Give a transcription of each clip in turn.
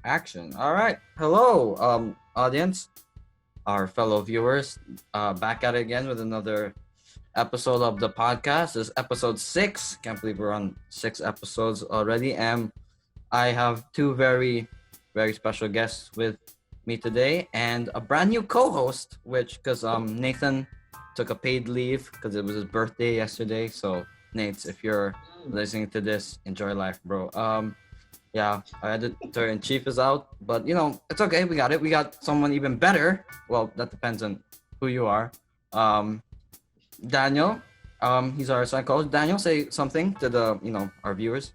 Action. All right. Hello, audience, our fellow viewers. Back at it again with another episode of the podcast. This is episode 6. Can't believe we're on 6 episodes already. And I have two very, very special guests with me today, and a brand new co-host, which because Nathan took a paid leave because it was his birthday yesterday. So Nate, if you're listening to this, enjoy life, bro. Yeah, our editor in chief is out, but it's okay. We got it. We got someone even better. Well, that depends on who you are. Um, Daniel, he's our side coach. Daniel, say something to the our viewers.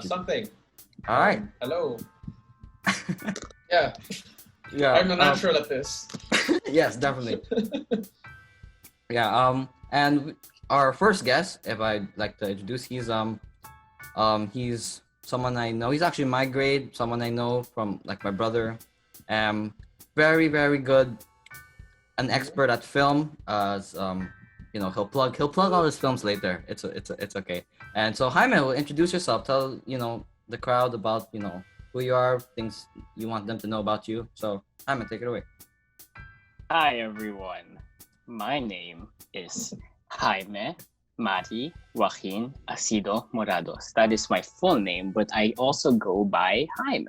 Something. All right. Hello. Yeah. Yeah. I'm a natural at this. Yes, definitely. Yeah. And our first guest, if I'd like to introduce, he's someone I know. He's actually my grade. Someone I know from like my brother. Very, very good. An expert at film. He'll plug all his films later. It's okay. And so Jaime, will introduce yourself. Tell the crowd about who you are, things you want them to know about you. So Jaime, take it away. Hi everyone, my name is Jaime Mari Joaquin Asido Morados. That is my full name, but I also go by Jaime.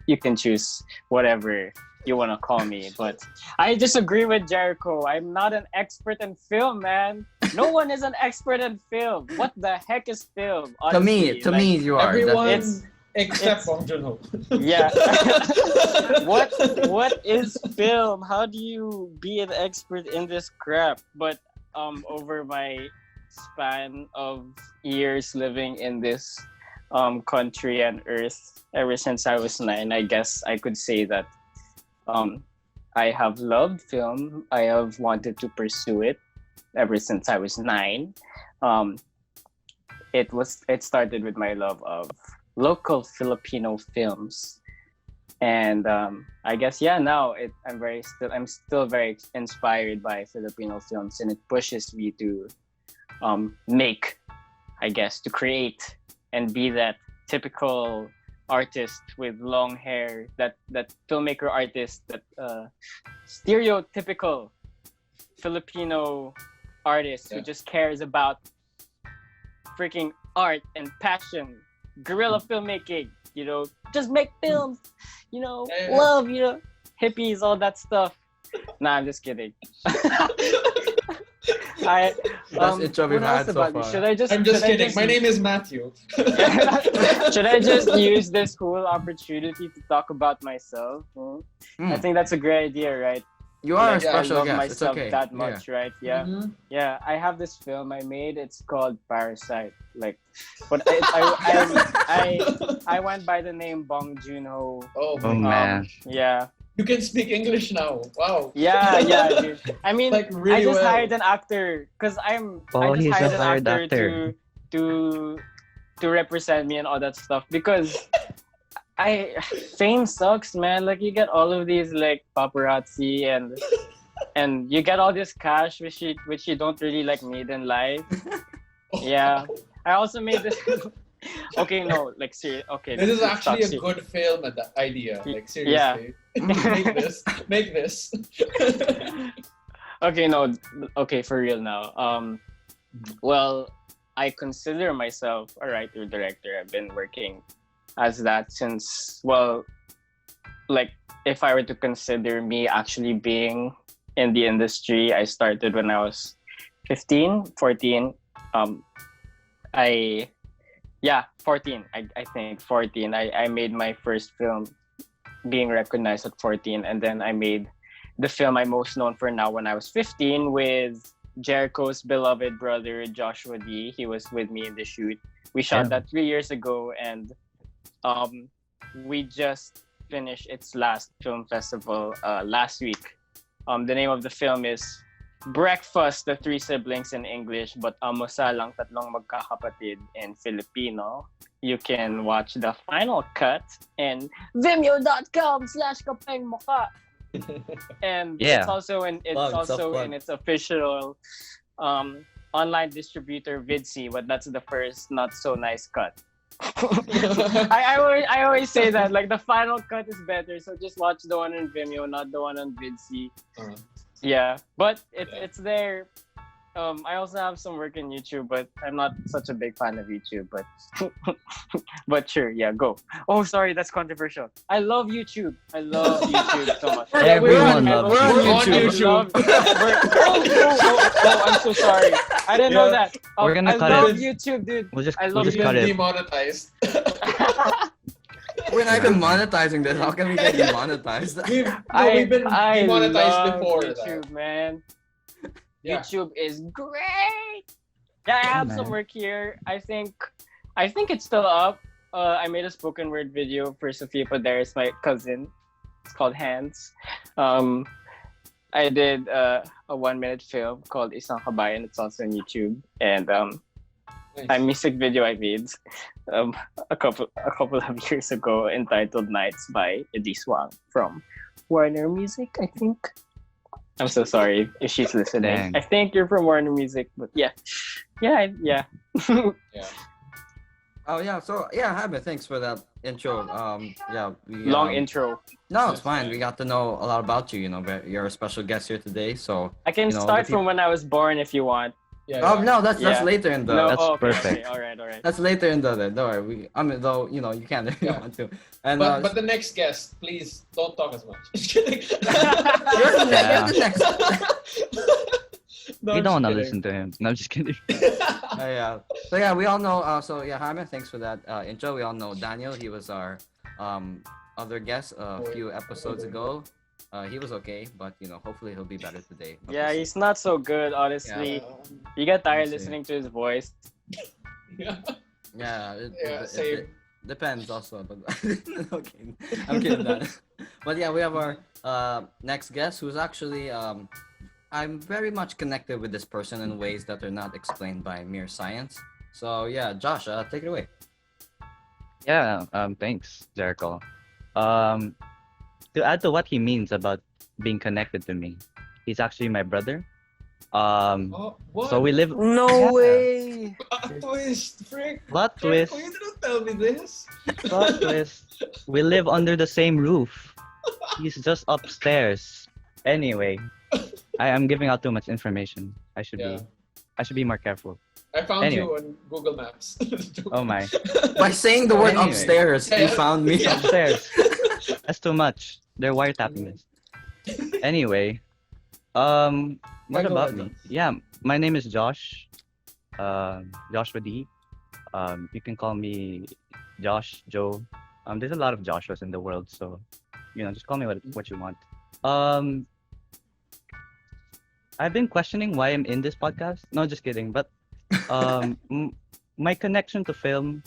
You can choose whatever you want to call me, but I disagree with Jericho. I'm not an expert in film, man. No one is an expert in film. What the heck is film? Honestly, To me, you are. Everyone except Bong Joon-ho. Yeah. What is film? How do you be an expert in this crap? But over my span of years living in this country and earth, ever since I was 9, I guess I could say that I have loved film. I have wanted to pursue it ever since I was 9. It started with my love of local Filipino films, and I guess now I'm still very inspired by Filipino films, and it pushes me to to create and be that typical artist with long hair, that filmmaker artist, that stereotypical Filipino artist who just cares about freaking art and passion, guerrilla filmmaking, just make films, love, hippies, all that stuff. Nah, I'm just kidding. Best intro we've had so far. I'm just kidding. My name is Matthew. Should I just use this whole opportunity to talk about myself? I think that's a great idea, right? You are a I special love guest. myself It's okay. that much, right? Yeah. Mm-hmm. Yeah, I have this film I made. It's called Parasite. But I went by the name Bong Joon-ho. Oh man. Yeah. You can speak English now. Wow. Yeah, dude. I mean, really I just well. hired an actor because I just he's hired a an hired actor actor. to represent me and all that stuff, because fame sucks, man. Like, you get all of these like paparazzi and you get all this cash which you don't really like need in life. Yeah. I also made this okay, no, like seriously. Okay, This is actually a toxic. good film idea. Like, Yeah. seriously. Make this. Okay, no, okay, for real now. Well, I consider myself a writer director. I've been working as that since, well, like, if I were to consider me actually being in the industry, I started when I was 15, 14. 14. I think 14. I made my first film being recognized at 14, and then I made the film I'm most known for now when I was 15 with Jericho's beloved brother Joshua D. He was with me in the shoot. We shot that 3 years ago, and we just finished its last film festival last week. The name of the film is Breakfast, the Three Siblings in English, but Almusal, ang Tatlong Magkakapatid in Filipino. You can watch the final cut in vimeo.com/Kapengmukha. And it's also in its official online distributor Vidsi, but that's the first not so nice cut. I always say that like the final cut is better, so just watch the one on Vimeo, not the one on Vidsy. Yeah, but it's there. I also have some work in YouTube, but I'm not such a big fan of YouTube. But but sure, yeah, go. Oh, sorry, that's controversial. I love YouTube. I love YouTube so much. Everyone loves We're on YouTube. YouTube. Oh, I'm so sorry. I didn't know that. We're gonna I cut love it. YouTube, dude. We'll just I we'll love just We've cut been it. demonetized. We're not even monetizing this. How can we get demonetized? We've been demonetized love before YouTube, that. man. Yeah. YouTube is great. Yeah, I have some man. work here. I think it's still up. I made a spoken word video for Sofia Paderes, my cousin. It's called Hands. I did a 1-minute film called Isang Kabayan. It's also on YouTube. And a music video I made a couple of years ago entitled Nights by Eddie Swang from Warner Music, I think. I'm so sorry if she's listening. Dang. I think you're from Warner Music, but yeah. Yeah. Oh yeah, so yeah, Jaime, thanks for that intro. Yeah, Long intro. No, it's fine. We got to know a lot about you. You know, you're a special guest here today, so. I can You know, start the from when I was born if you want. Yeah. No, that's Yeah. later in the. No, That's okay, perfect. Okay, all right. That's later in the. Don't worry. Though you know you can if you Yeah. want to. And But the next guest, please don't talk as much. Just kidding. you're the next. No, We I'm don't want to just listen to him. No, I'm just kidding. Yeah. So yeah, we all know. So yeah, Jaime, thanks for that intro. We all know Daniel. He was our other guest a few episodes ago. He was okay, but you know, hopefully he'll be better today. But Yeah, we'll see. he's not so good, honestly. You get tired listening to his voice. Yeah. Yeah, Same. it depends also. But okay, I'm kidding. That. But yeah, we have our next guest, who's actually I'm very much connected with this person in ways that are not explained by mere science. So yeah, Josh, take it away. Yeah. Thanks, Jericho. To add to what he means about being connected to me, he's actually my brother. Oh, what? So we live. No Yeah. way. Twist, frick. Plot twist. You didn't tell me this. Plot twist. We live under the same roof. He's just upstairs. Anyway, I am giving out too much information. I should be more careful. I found Anyway. you on Google Maps. Oh my. By saying the word Anyway. upstairs, you Yeah. found me. Yeah. Upstairs. That's too much. They're wiretapping this. Anyway, what Yeah, go about ahead. me? Yeah, my name is Josh. Joshua D. You can call me Josh, Joe. There's a lot of Joshuas in the world, so just call me what you want. I've been questioning why I'm in this podcast. No, just kidding. But my connection to film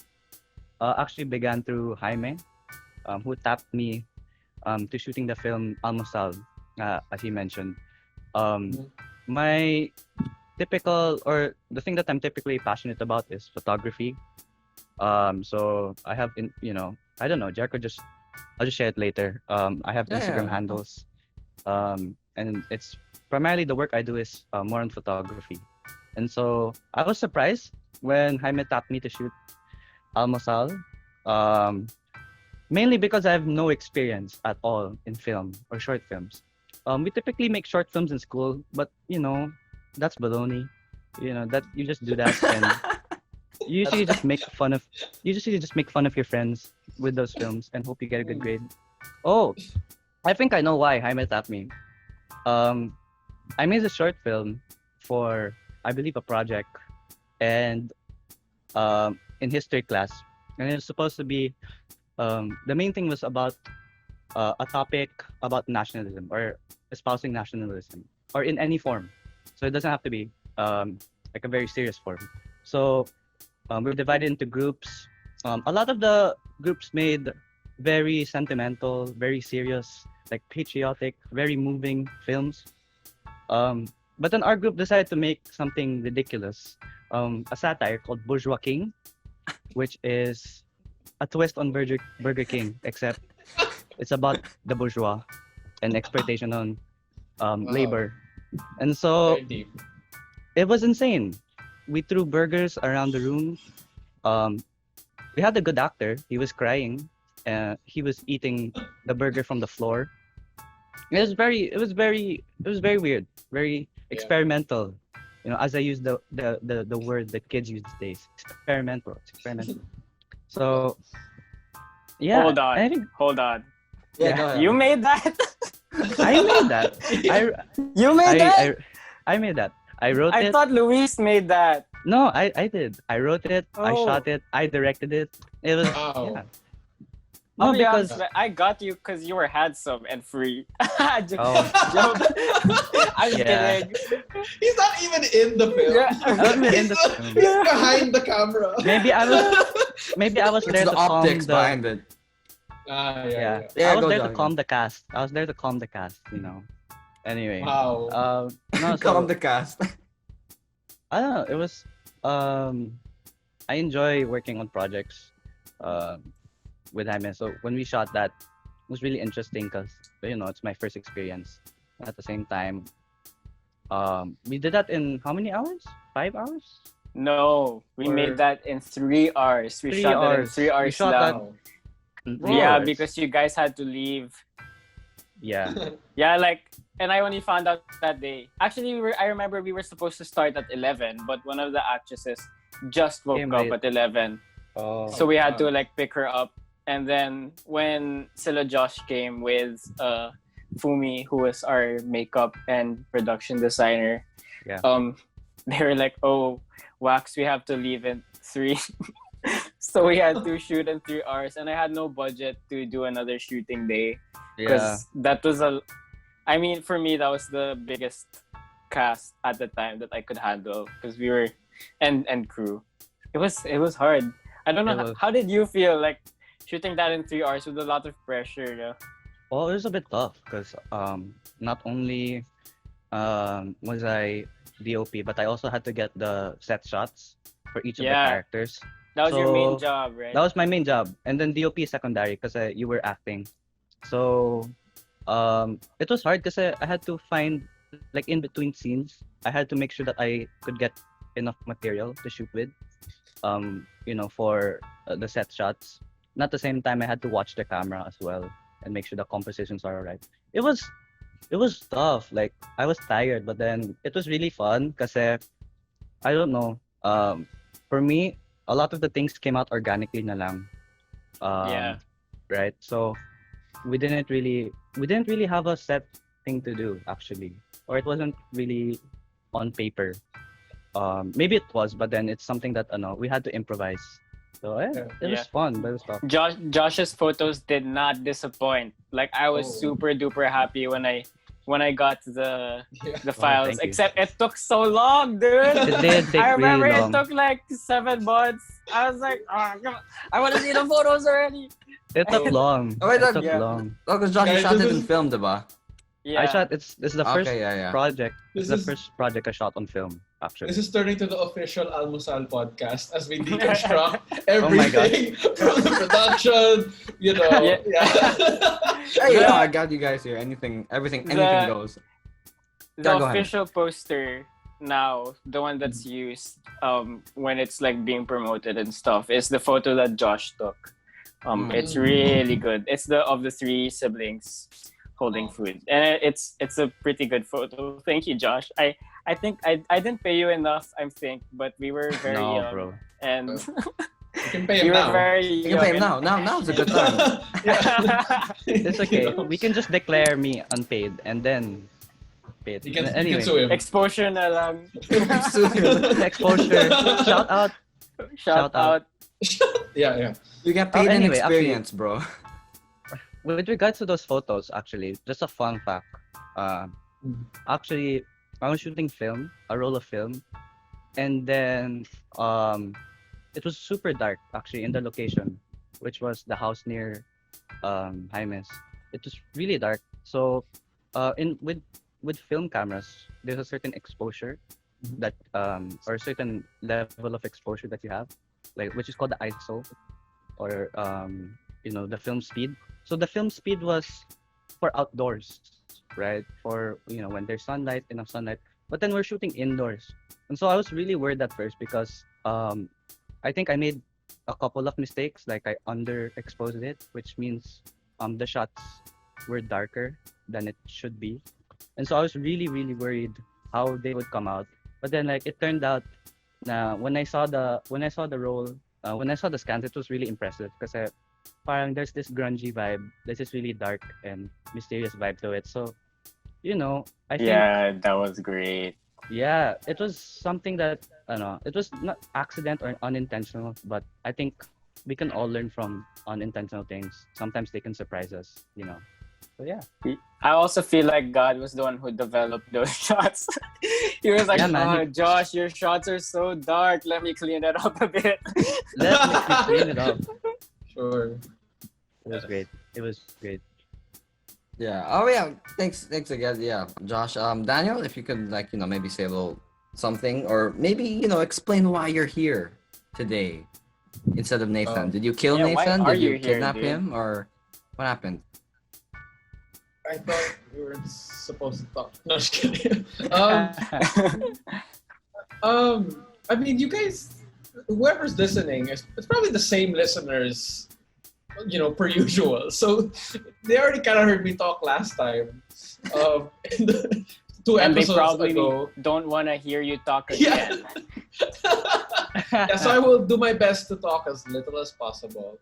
actually began through Jaime, who tapped me to shooting the film Almusal, as he mentioned. My typical, or the thing that I'm typically passionate about is photography. So I have, I don't know, Jericho I'll just share it later. I have Instagram Yeah. handles, and it's primarily the work I do is more on photography. And so I was surprised when Jaime tapped me to shoot Almusal, mainly because I have no experience at all in film or short films. We typically make short films in school, but that's baloney. That you just do that and you usually just make fun of your friends with those films and hope you get a good grade. Oh, I think I know why Jaime tapped me. I made a short film for, I believe, a project, and in history class, and it was supposed to be the main thing was about a topic about nationalism or espousing nationalism or in any form. So it doesn't have to be like a very serious form. So we're divided into groups. A lot of the groups made very sentimental, very serious, like patriotic, very moving films. But then our group decided to make something ridiculous, a satire called Bourgeois King, which is a twist on Burger King, except it's about the bourgeois and exploitation on labor. And so Very deep. it was insane. We threw burgers around the room. we had a good actor. He was crying. He was eating the burger from the floor. It was very weird, very experimental. As I use the word that kids use these days, experimental. It's experimental. So yeah, Hold I on. think Hold on. Yeah, go ahead. You made that? I made that. I You made that? I made that. I wrote I it. thought Luis made that. No, I did. I wrote it. I Oh. shot it. I directed it. It was Wow. yeah. I'll No, be because honest, I got you because you were handsome and free. Joke. Oh. I'm Yeah. kidding. He's not even in the film. Yeah. I wasn't in the He's- film. He's behind the camera. Maybe I was It's there the to calm optics the behind it. yeah. Yeah, I was go, there to Johnny. calm the cast. I was there to calm the cast. Anyway. Wow. No, Calm so the cast. I don't know. It was I enjoy working on projects with Jaime. So when we shot that, it was really interesting because it's my first experience. At the same time, we did that in how many hours? 5 hours? No, we Or- made that in 3 hours. We 3 shot that in hours. 3 We hours shot that- long. Three Yeah, hours. because you guys had to leave. Yeah. Yeah, and I only found out that day. Actually, I remember we were supposed to start at 11, but one of the actresses just woke Came up late. at 11. Oh. So we had to pick her up. And then when Sila Josh came with Fumi, who was our makeup and production designer, Yeah. they were like, "Oh, Wax, we have to leave in 3." So we had to shoot in 3 hours, and I had no budget to do another shooting day Yeah. because that was for me, that was the biggest cast at the time that I could handle because we were and crew. It was hard. I don't know It was. how did you feel shooting that in 3 hours with a lot of pressure. Yeah? Well, it was a bit tough because not only was I DOP, but I also had to get the set shots for each of the Yeah. characters. That was your main So, job, right? That was my main job, and then DOP is secondary because you were acting. So it was hard because I had to find in between scenes. I had to make sure that I could get enough material to shoot with. For the set shots. And at the same time, I had to watch the camera as well and make sure the compositions are alright. It was tough. I was tired, but then it was really fun because I don't know. For me, a lot of the things came out organically na lang. Yeah. Right. So we didn't really have a set thing to do actually, or it wasn't really on paper. Maybe it was, but then it's something that we had to improvise. So it was Yeah. fun, but it was tough. Josh's photos did not disappoint. I was Oh. super duper happy when I got the files. thank you. Except it took so long, dude. It did take I remember really it long. took 7 months. I was like, oh, come on. I want to see the photos already. It took long. Oh, wait, It took yeah. long. Oh, because Josh, you Guys, shot this it in is- film, diba? Yeah. I shot. This is the first Okay, yeah. project. This It's the is- first project I shot on film. Actually. This is turning to the official Almusal podcast as we deconstruct Oh my God. everything from the production, Yeah. Hey, The- I got you guys here. Anything goes. The Yeah, go ahead. official poster now, the one that's used when it's being promoted and stuff, is the photo that Josh took. It's really good. It's of the 3 siblings holding food, and it's a pretty good photo. Thank you, Josh. I think I didn't pay you enough, but we were very No, young, bro. and You can pay we him were now. very You can pay him now. Now's a good time. It's okay. We can just declare me unpaid and then paid. You can Anyway, sue him. Exposure na lang. exposure. Shout out. Shout Shout out. out. Yeah. You get paid in Anyway, experience, bro. With regards to those photos, actually, just a fun fact. Actually, I was shooting film, a roll of film, and then it was super dark actually in the location, which was the house near Jaime's. It was really dark. So, with film cameras, there's a certain exposure that or a certain level of exposure that you have, which is called the ISO, or the film speed. So the film speed was for outdoors, right? For when there's sunlight, enough sunlight. But then we're shooting indoors, and so I was really worried at first because I think I made a couple of mistakes. Like I underexposed it, which means the shots were darker than it should be, and so I was really really worried how they would come out. But then like it turned out, when I saw the role, when I saw the scans, it was really impressive because parang there's this grungy vibe, there's this really dark and mysterious vibe to it. So I think Yeah, that was great. yeah, it was something that I don't know. It was not accident or unintentional, but I think we can all learn from unintentional things. Sometimes they can surprise us. So yeah, I also feel like God was the one who developed those shots. He was like, Yeah, man. "Oh, Josh, your shots are so dark. Let me clean that up a bit." let me clean it up. Sure. It was great. It was great. Yeah. Oh yeah. Thanks again. Yeah, Josh. Daniel, if you could maybe say a little something, or maybe explain why you're here today instead of Nathan. Did you kill Yeah, why Nathan? are Did you you here, kidnap dude? him, or what happened? I thought we were supposed to talk. No, just kidding. I mean, you guys, whoever's listening, it's probably the same listeners, per usual. So they already kind of heard me talk last time. In the 2 And they episodes probably ago. don't want to hear you talk Yeah. again. Yeah, so I will do my best to talk as little as possible.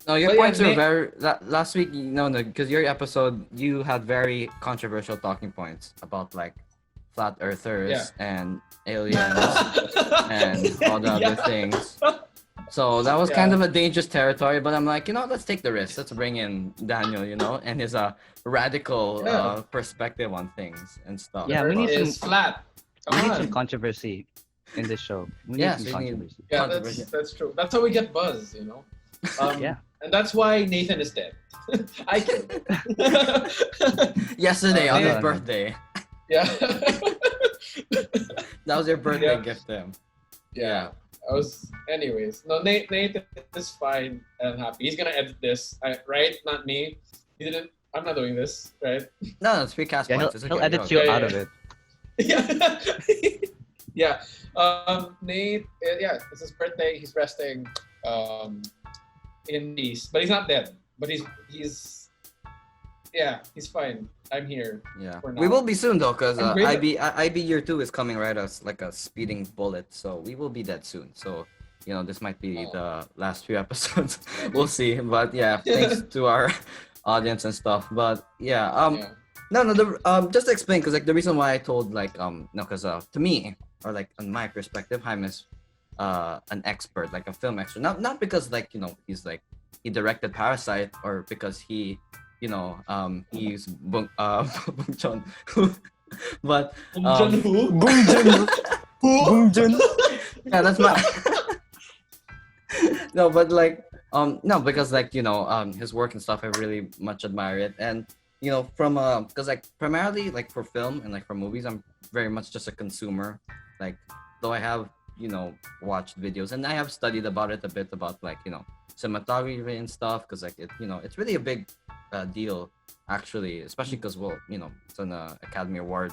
No, your But yeah, points were Nate- very. Last week, no, because your episode, you had very controversial talking points about like flat earthers Yeah. and aliens and all the other Yeah. things. So that was Yeah. kind of a dangerous territory, but I'm like, let's take the risk. Let's bring in Daniel, and his radical Yeah. perspective on things and stuff. Yeah, we Earth need is some- flat. We Come need on. some controversy in this show. We need Yes, some we need- controversy. Yeah, Controversy. that's true. That's how we get buzz, Yeah. And that's why Nathan is dead. I can. Yesterday on his Yeah. birthday, Yeah. that was your birthday Yeah. gift to him. Yeah. Anyways. No, Nathan is fine and happy. He's gonna edit this, right? Not me. I'm not doing this, right? No, it's free cast Yeah, points. It's he'll okay. edit You're you okay. out yeah. of it. Yeah. Yeah. Nate. Yeah. It's his birthday. He's resting. In peace, but he's not dead. But he's. Yeah, he's fine. I'm here. Yeah, for we now. will be soon though, because I'm great at- IB year 2 is coming right as like a speeding bullet. So we will be dead soon. So this might be Oh. the last few episodes. We'll see. But yeah, thanks to our audience and stuff. But yeah, Yeah. no, just to explain, because like the reason why I told because to me, or like on my perspective, Jaime is an expert, like a film expert. Not because he's like he directed Parasite, or because he he's Bong Joon-ho, but John who? Bong Joon. yeah, that's my no, but like no, because his work and stuff, I really much admire it, and from because like primarily like for film and like for movies, I'm very much just a consumer, like though I have watched videos and I have studied about it a bit, about cinematography and stuff, because like it's really a big deal actually, especially because it's an Academy Award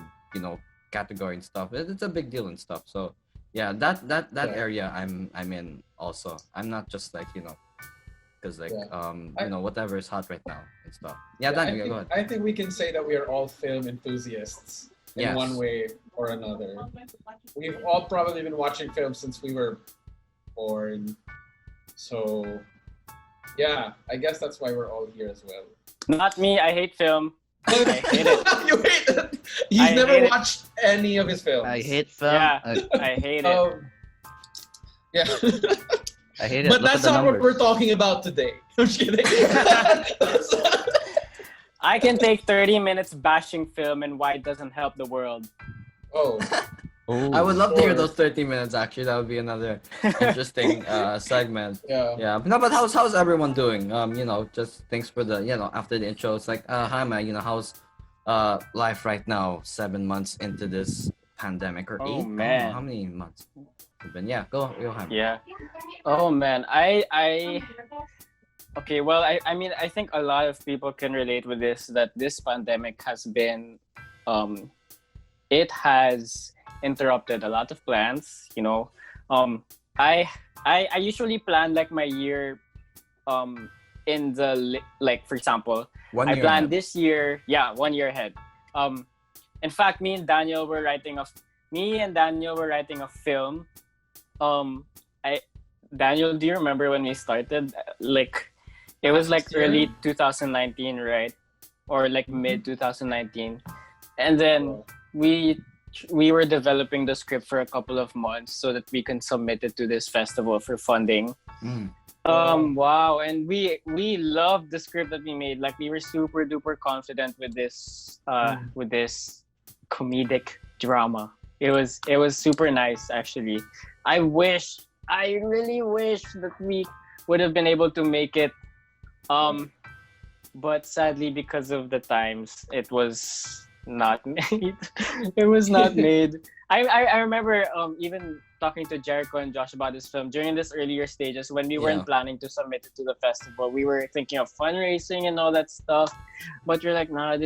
category and stuff. It's a big deal and stuff. So yeah, that Yeah. area I'm in also. I'm not just because Yeah. whatever is hot right now and stuff. Yeah, Daniel, go ahead. I think we can say that we are all film enthusiasts in Yes. one way or another. We've all probably been watching films since we were born. So, yeah, I guess that's why we're all here as well. Not me. I hate film. I hate it. You hate it. He's I never hate it. watched any of his films. I hate film. Yeah. I hate it. Yeah. I hate it. But Look that's at the not what numbers. we're talking about today. I'm just kidding. I can take 30 minutes bashing film and why it doesn't help the world. Oh, Oh. I would love to hear Sure. those 30 minutes. Actually, that would be another interesting segment. yeah. Yeah, but how's everyone doing? Just thanks for the after the intro. It's like, hi man, how's life right now? 7 months into this pandemic, or Oh, 8? I don't know, man. how many months? But yeah, go Jaime. Yeah. Oh man, I okay, well I mean I think a lot of people can relate with this, that this pandemic has been it has interrupted a lot of plans, I usually plan like my year in the like, for example, One I year planned ahead. this year, 1 year ahead. In fact, me and Daniel were writing a film. I Daniel, do you remember when we started? Like, it was like Last year? early 2019, right? Or like mid 2019, and then we we were developing the script for a couple of months so that we can submit it to this festival for funding. Mm. Wow, and we loved the script that we made. Like, we were super duper confident with this comedic drama. It was super nice, actually. I really wish that we would have been able to make it, but sadly, because of the times, it was not made. It was not made. I remember even talking to Jericho and Josh about this film during this earlier stages when we weren't planning to submit it to the festival. We were thinking of fundraising and all that stuff, but we're like, nah,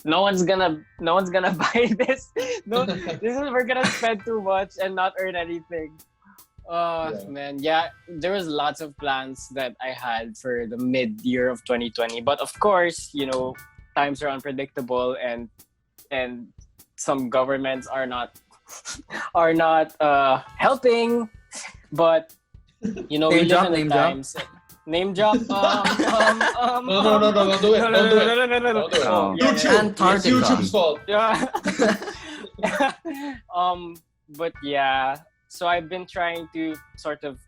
no one's gonna buy this. No, we're gonna spend too much and not earn anything. Oh man, yeah, there was lots of plans that I had for the mid-year of 2020, but of course, times are unpredictable, and some governments are not helping. But we live in the times. Name drop. No, don't do it. Don't do it. Don't do it. Oh. YouTube. It's Antarctica. YouTube's fault. Yeah. But yeah, so I've been trying to sort of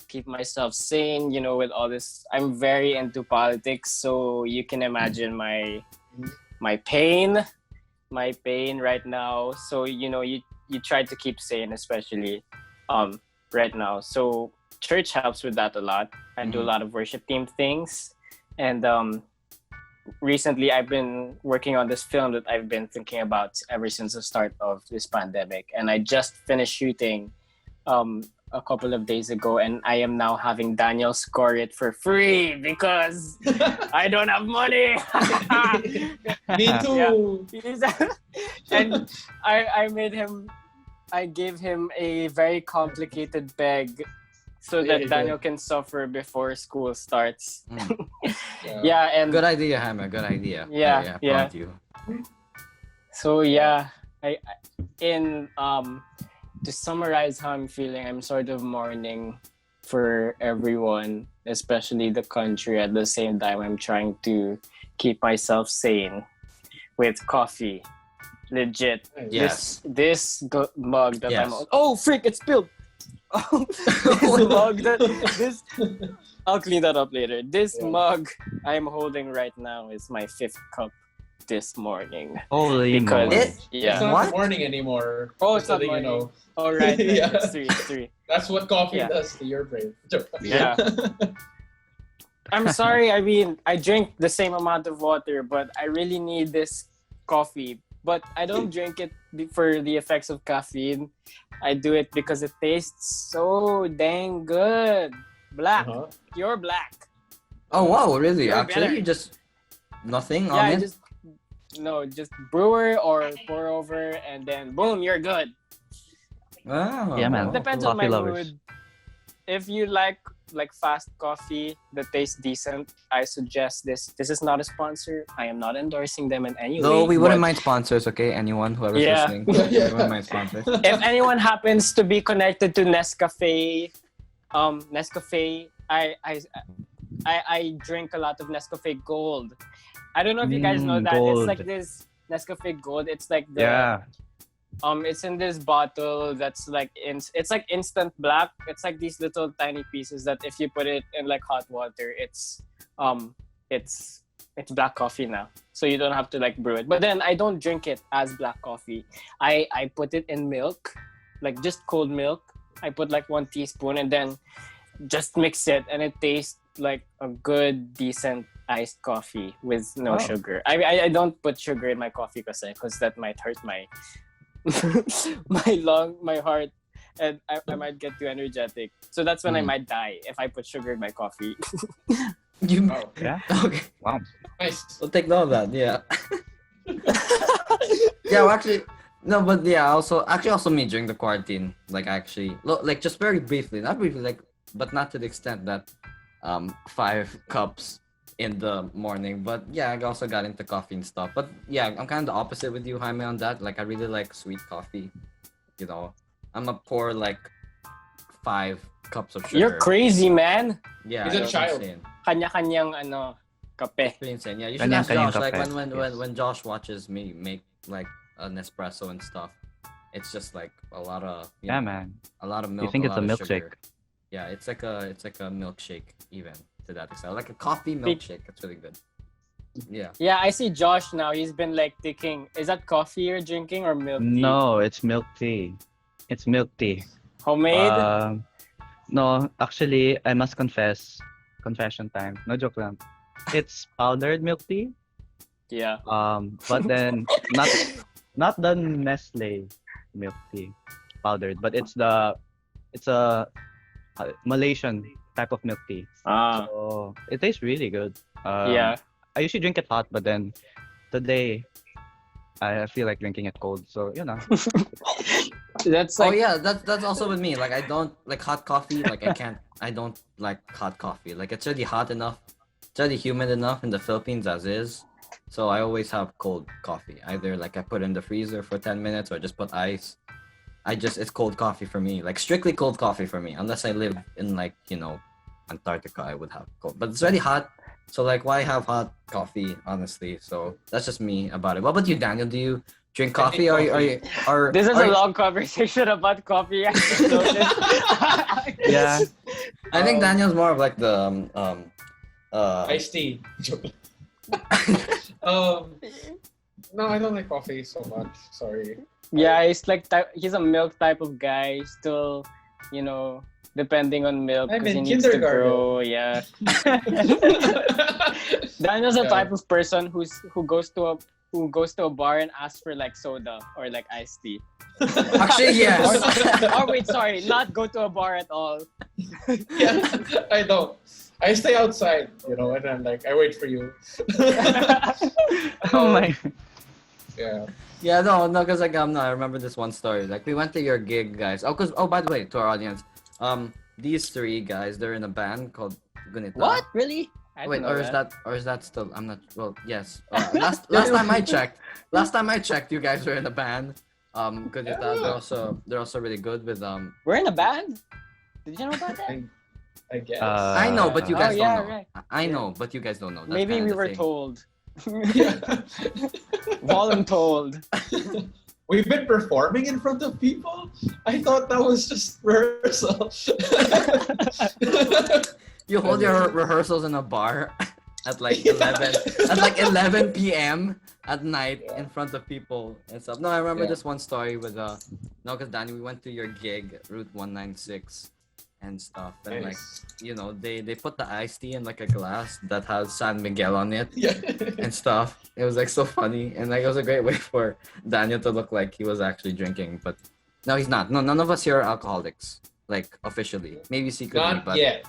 keep myself sane, with all this. I'm very into politics, so you can imagine my pain right now. So you try to keep sane, especially right now. So church helps with that a lot. I do a lot of worship team things, and recently I've been working on this film that I've been thinking about ever since the start of this pandemic, and I just finished shooting a couple of days ago, and I am now having Daniel score it for free because I don't have money. Me too. Yeah. And I gave him a very complicated beg so that Daniel can suffer before school starts. Yeah, and Good idea, Jaime. Good idea. Yeah. Applaud you. so yeah, I to summarize how I'm feeling, I'm sort of mourning for everyone, especially the country. At the same time, I'm trying to keep myself sane with coffee. Legit. Yes. This mug that Yes. oh frick, it spilled. This mug this I'll clean that up later. This mug I'm holding right now is my 5th cup this morning. Holy Because moly. It's not What? morning anymore. Oh, it's So not that morning. All right. Yeah. It's three. That's what coffee Yeah. does to your brain. Yeah. I'm sorry. I mean, I drink the same amount of water, but I really need this coffee. But I don't drink it for the effects of caffeine. I do it because it tastes so dang good. Black. Uh-huh. Pure black. Oh wow, really? You're Actually, better. you just nothing Yeah, on I it. just brewer or pour over, and then boom, you're good. Wow. Yeah, man. Depends on Coffee my lovers. mood. If you like fast coffee that tastes decent, I suggest this. This is not a sponsor. I am not endorsing them in any way. Though we wouldn't but mind sponsors, okay? Anyone, whoever's Yeah. listening, we wouldn't mind sponsors. If anyone happens to be connected to Nescafe, I drink a lot of Nescafe Gold. I don't know if you guys know that. Gold. It's like this Nescafe Gold. It's like Yeah. it's in this bottle that's like it's like instant black. It's like these little tiny pieces that if you put it in like hot water, it's black coffee now. So you don't have to like brew it. But then I don't drink it as black coffee. I put it in milk, like just cold milk. I put like 1 teaspoon and then just mix it, and it tastes like a good, decent iced coffee with no sugar. I don't put sugar in my coffee because that might hurt my my heart, and I might get too energetic. So that's when I might die if I put sugar in my coffee. You, Oh, Yeah. okay, nice. we'll take note of that. Yeah. Yeah. Well, actually, No, but yeah, also me during the quarantine, like actually, like just very briefly, not briefly, like, but not to the extent that, 5 cups in the morning. But yeah, I also got into coffee and stuff. But yeah, I'm kind of the opposite with you, Jaime, on that. Like, I really like sweet coffee. You know, I'm a pour like 5 cups of sugar. You're crazy, man. Yeah, He's a it's child. insane. Kanya-kanyang kape. It's pretty insane. Yeah, you should ask Kanyang-kanyang Josh. Like kape, when Josh watches me make like an espresso and stuff, it's just like a lot of Yeah, man. a lot of milk. You think it's a lot of milkshake? sugar. Yeah, it's like a milkshake even to that extent, like a coffee milkshake. It's really good. Yeah. Yeah, I see Josh now. He's been like thinking, is that coffee you're drinking or milk tea? No, it's milk tea. It's milk tea. Homemade? No, actually, I must confess. Confession time. No joke lang. It's powdered milk tea. Yeah. But then not the Nestle milk tea powdered, but it's a Malaysian type of milk tea. Ah. So it tastes really good. Yeah. I usually drink it hot, but then today I feel like drinking it cold. So That's Oh like yeah, that's also with me. Like I don't like hot coffee. Like I don't like hot coffee. Like it's already hot enough. It's already humid enough in the Philippines as is. So I always have cold coffee. Either like I put in the freezer for 10 minutes or just put ice. It's cold coffee for me. Like strictly cold coffee for me. Unless I live in like, Antarctica, I would have cold. But it's already hot. So like why have hot coffee, honestly? So that's just me about it. What about you, Daniel? Do you drink coffee or this is a long conversation about coffee. yeah. I think Daniel's more of like the Iced tea. No, I don't like coffee so much. Sorry. Yeah, it's like he's a milk type of guy. Still, depending on milk I'm because he in needs to kindergarten. grow. Yeah. Daniel's the type of person who goes to a bar and asks for like soda or like iced tea. Actually, yes. Or wait, sorry, not go to a bar at all. Yeah, I don't. I stay outside, and then like I wait for you. Oh my. Yeah. Yeah, no, because like I remember this one story. Like we went to your gig, guys. By the way, to our audience, these three guys, they're in a band called Gunita. What? Really? I Wait, didn't know or is that still? I'm not. Well, yes. Last time I checked, you guys were in a band. Gunita. Yeah. They're also really good with We're in a band? Did you know about that? I guess. I know, but you guys don't know. Right. I know, but you guys don't know. That's Maybe kinda we the were thing. told. Yeah. Voluntold. We've been performing in front of people? I thought that was just rehearsal. You hold your rehearsals in a bar at like 11 p.m. at night in front of people and stuff. No, I remember this one story with because Danny, we went to your gig, Route 196 and stuff. And Nice. they put the iced tea in like a glass that has San Miguel on it Yeah. and stuff. It was like so funny, and like it was a great way for Daniel to look like he was actually drinking, but no, he's not. No, none of us here are alcoholics, like officially. Maybe secretly, Not but yet.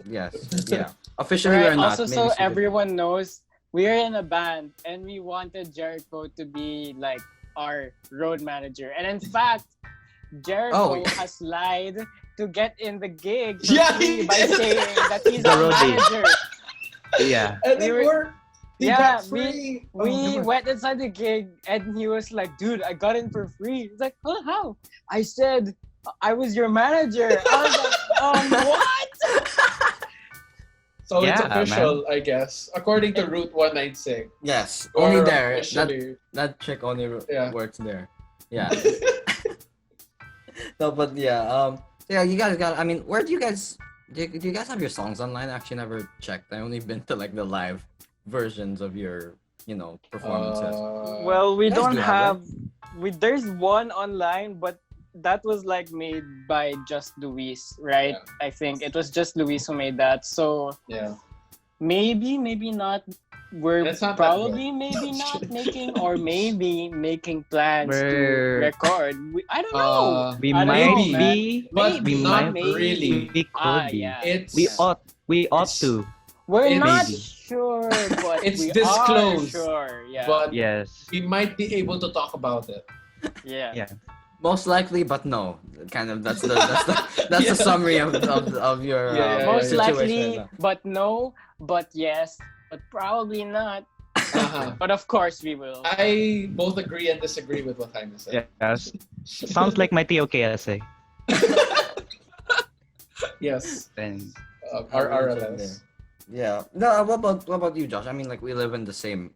yes, yeah. Officially, Right, we're not. also, maybe so secretly. everyone knows, we're in a band and we wanted Jericho to be like our road manager. And in fact, Jericho has lied to get in the gig for free by saying that he's The a roadie. manager. Yeah. And We they were- were. They Yeah, got free. We went inside the gig and he was like, dude, I got in for free. He's like, huh, how? I said, I was your manager. I was like, what? So it's Yeah, official, I guess, according to Route 196. Yes, Or only there. officially- That trick only Yeah. works there. Yeah. No, but yeah. Yeah, you guys got. I mean, where do you guys? Do you guys have your songs online? I actually never checked. I only been to like the live versions of your, performances. Well, we You guys don't do have have. There's one online, but that was like made by just Luis, right? Yeah. I think it was just Luis who made that. So Yeah. maybe not. We're That's not that probably maybe not making, or maybe making plans to We're- record. I don't know. We I don't might know, man. be, But Maybe, not maybe. really. we could be. Yeah. It's We ought It's- to. We're It's- not Maybe. sure, but It's we disclosed, are sure. Yeah. but Yes. we might be able to talk about it. Yeah. Yeah. Most likely, but no. Kind of that's the summary of your Most situation likely, right now. but no, but yes, but probably not. Uh-huh. But of course we will. I both agree and disagree with what Jaime said. Yes. Sounds like my TOKSA. Yes. Then Our How would you RLS. Yeah. No. What about you, Josh? I mean, like we live in the same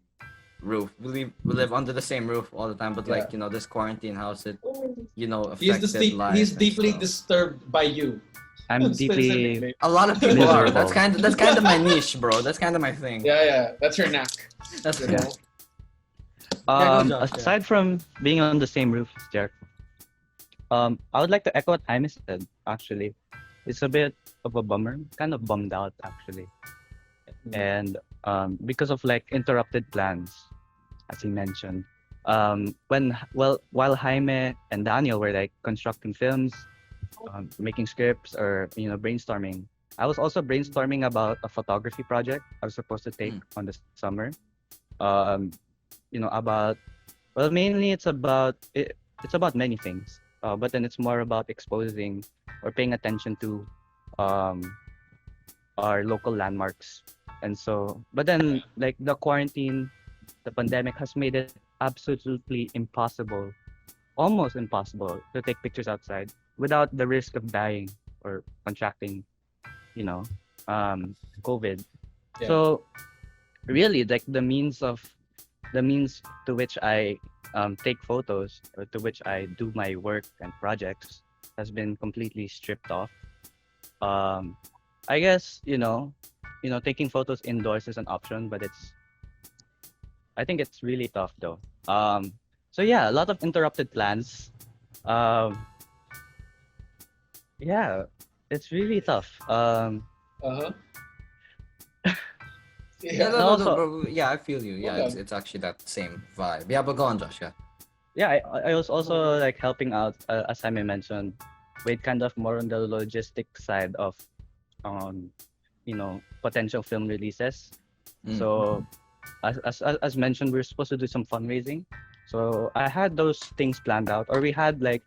roof. We live under the same roof all the time. But like this quarantine house, it affected life. He's and deeply stuff. disturbed by you. I'm deeply Specifically. A lot of people are. miserable. That's kind of my niche, bro. That's kind of my thing. Yeah. That's your knack. That's You yeah. know? Yeah, go, Josh, aside from being on the same roof as Jericho, I would like to echo what Jaime said. Actually, it's a bit of a bummer. Kind of bummed out actually, and because of like interrupted plans, as he mentioned. While Jaime and Daniel were like constructing films, making scripts, or brainstorming, I was also brainstorming about a photography project I was supposed to take on the summer. Um, about mainly it's about many things, but then it's more about exposing or paying attention to um, our local landmarks. And so, but then like the quarantine, the pandemic has made it absolutely impossible, almost impossible to take pictures outside without the risk of dying or contracting, you know, COVID. Yeah. So really, like the means to which I take photos or to which I do my work and projects has been completely stripped off. Um, I guess taking photos indoors is an option, but I think it's really tough though. So yeah, a lot of interrupted plans. Um, yeah, it's really tough. Uh-huh. Yeah, Yeah. no, And no, also, bro. Yeah, I feel you. Yeah, Okay. it's actually that same vibe. Yeah, but go on, Josh. Yeah. yeah, I was also like helping out, as Jaime mentioned, with kind of more on the logistic side of, um, potential film releases. Mm. So, as mentioned, we're supposed to do some fundraising. So I had those things planned out, or we had like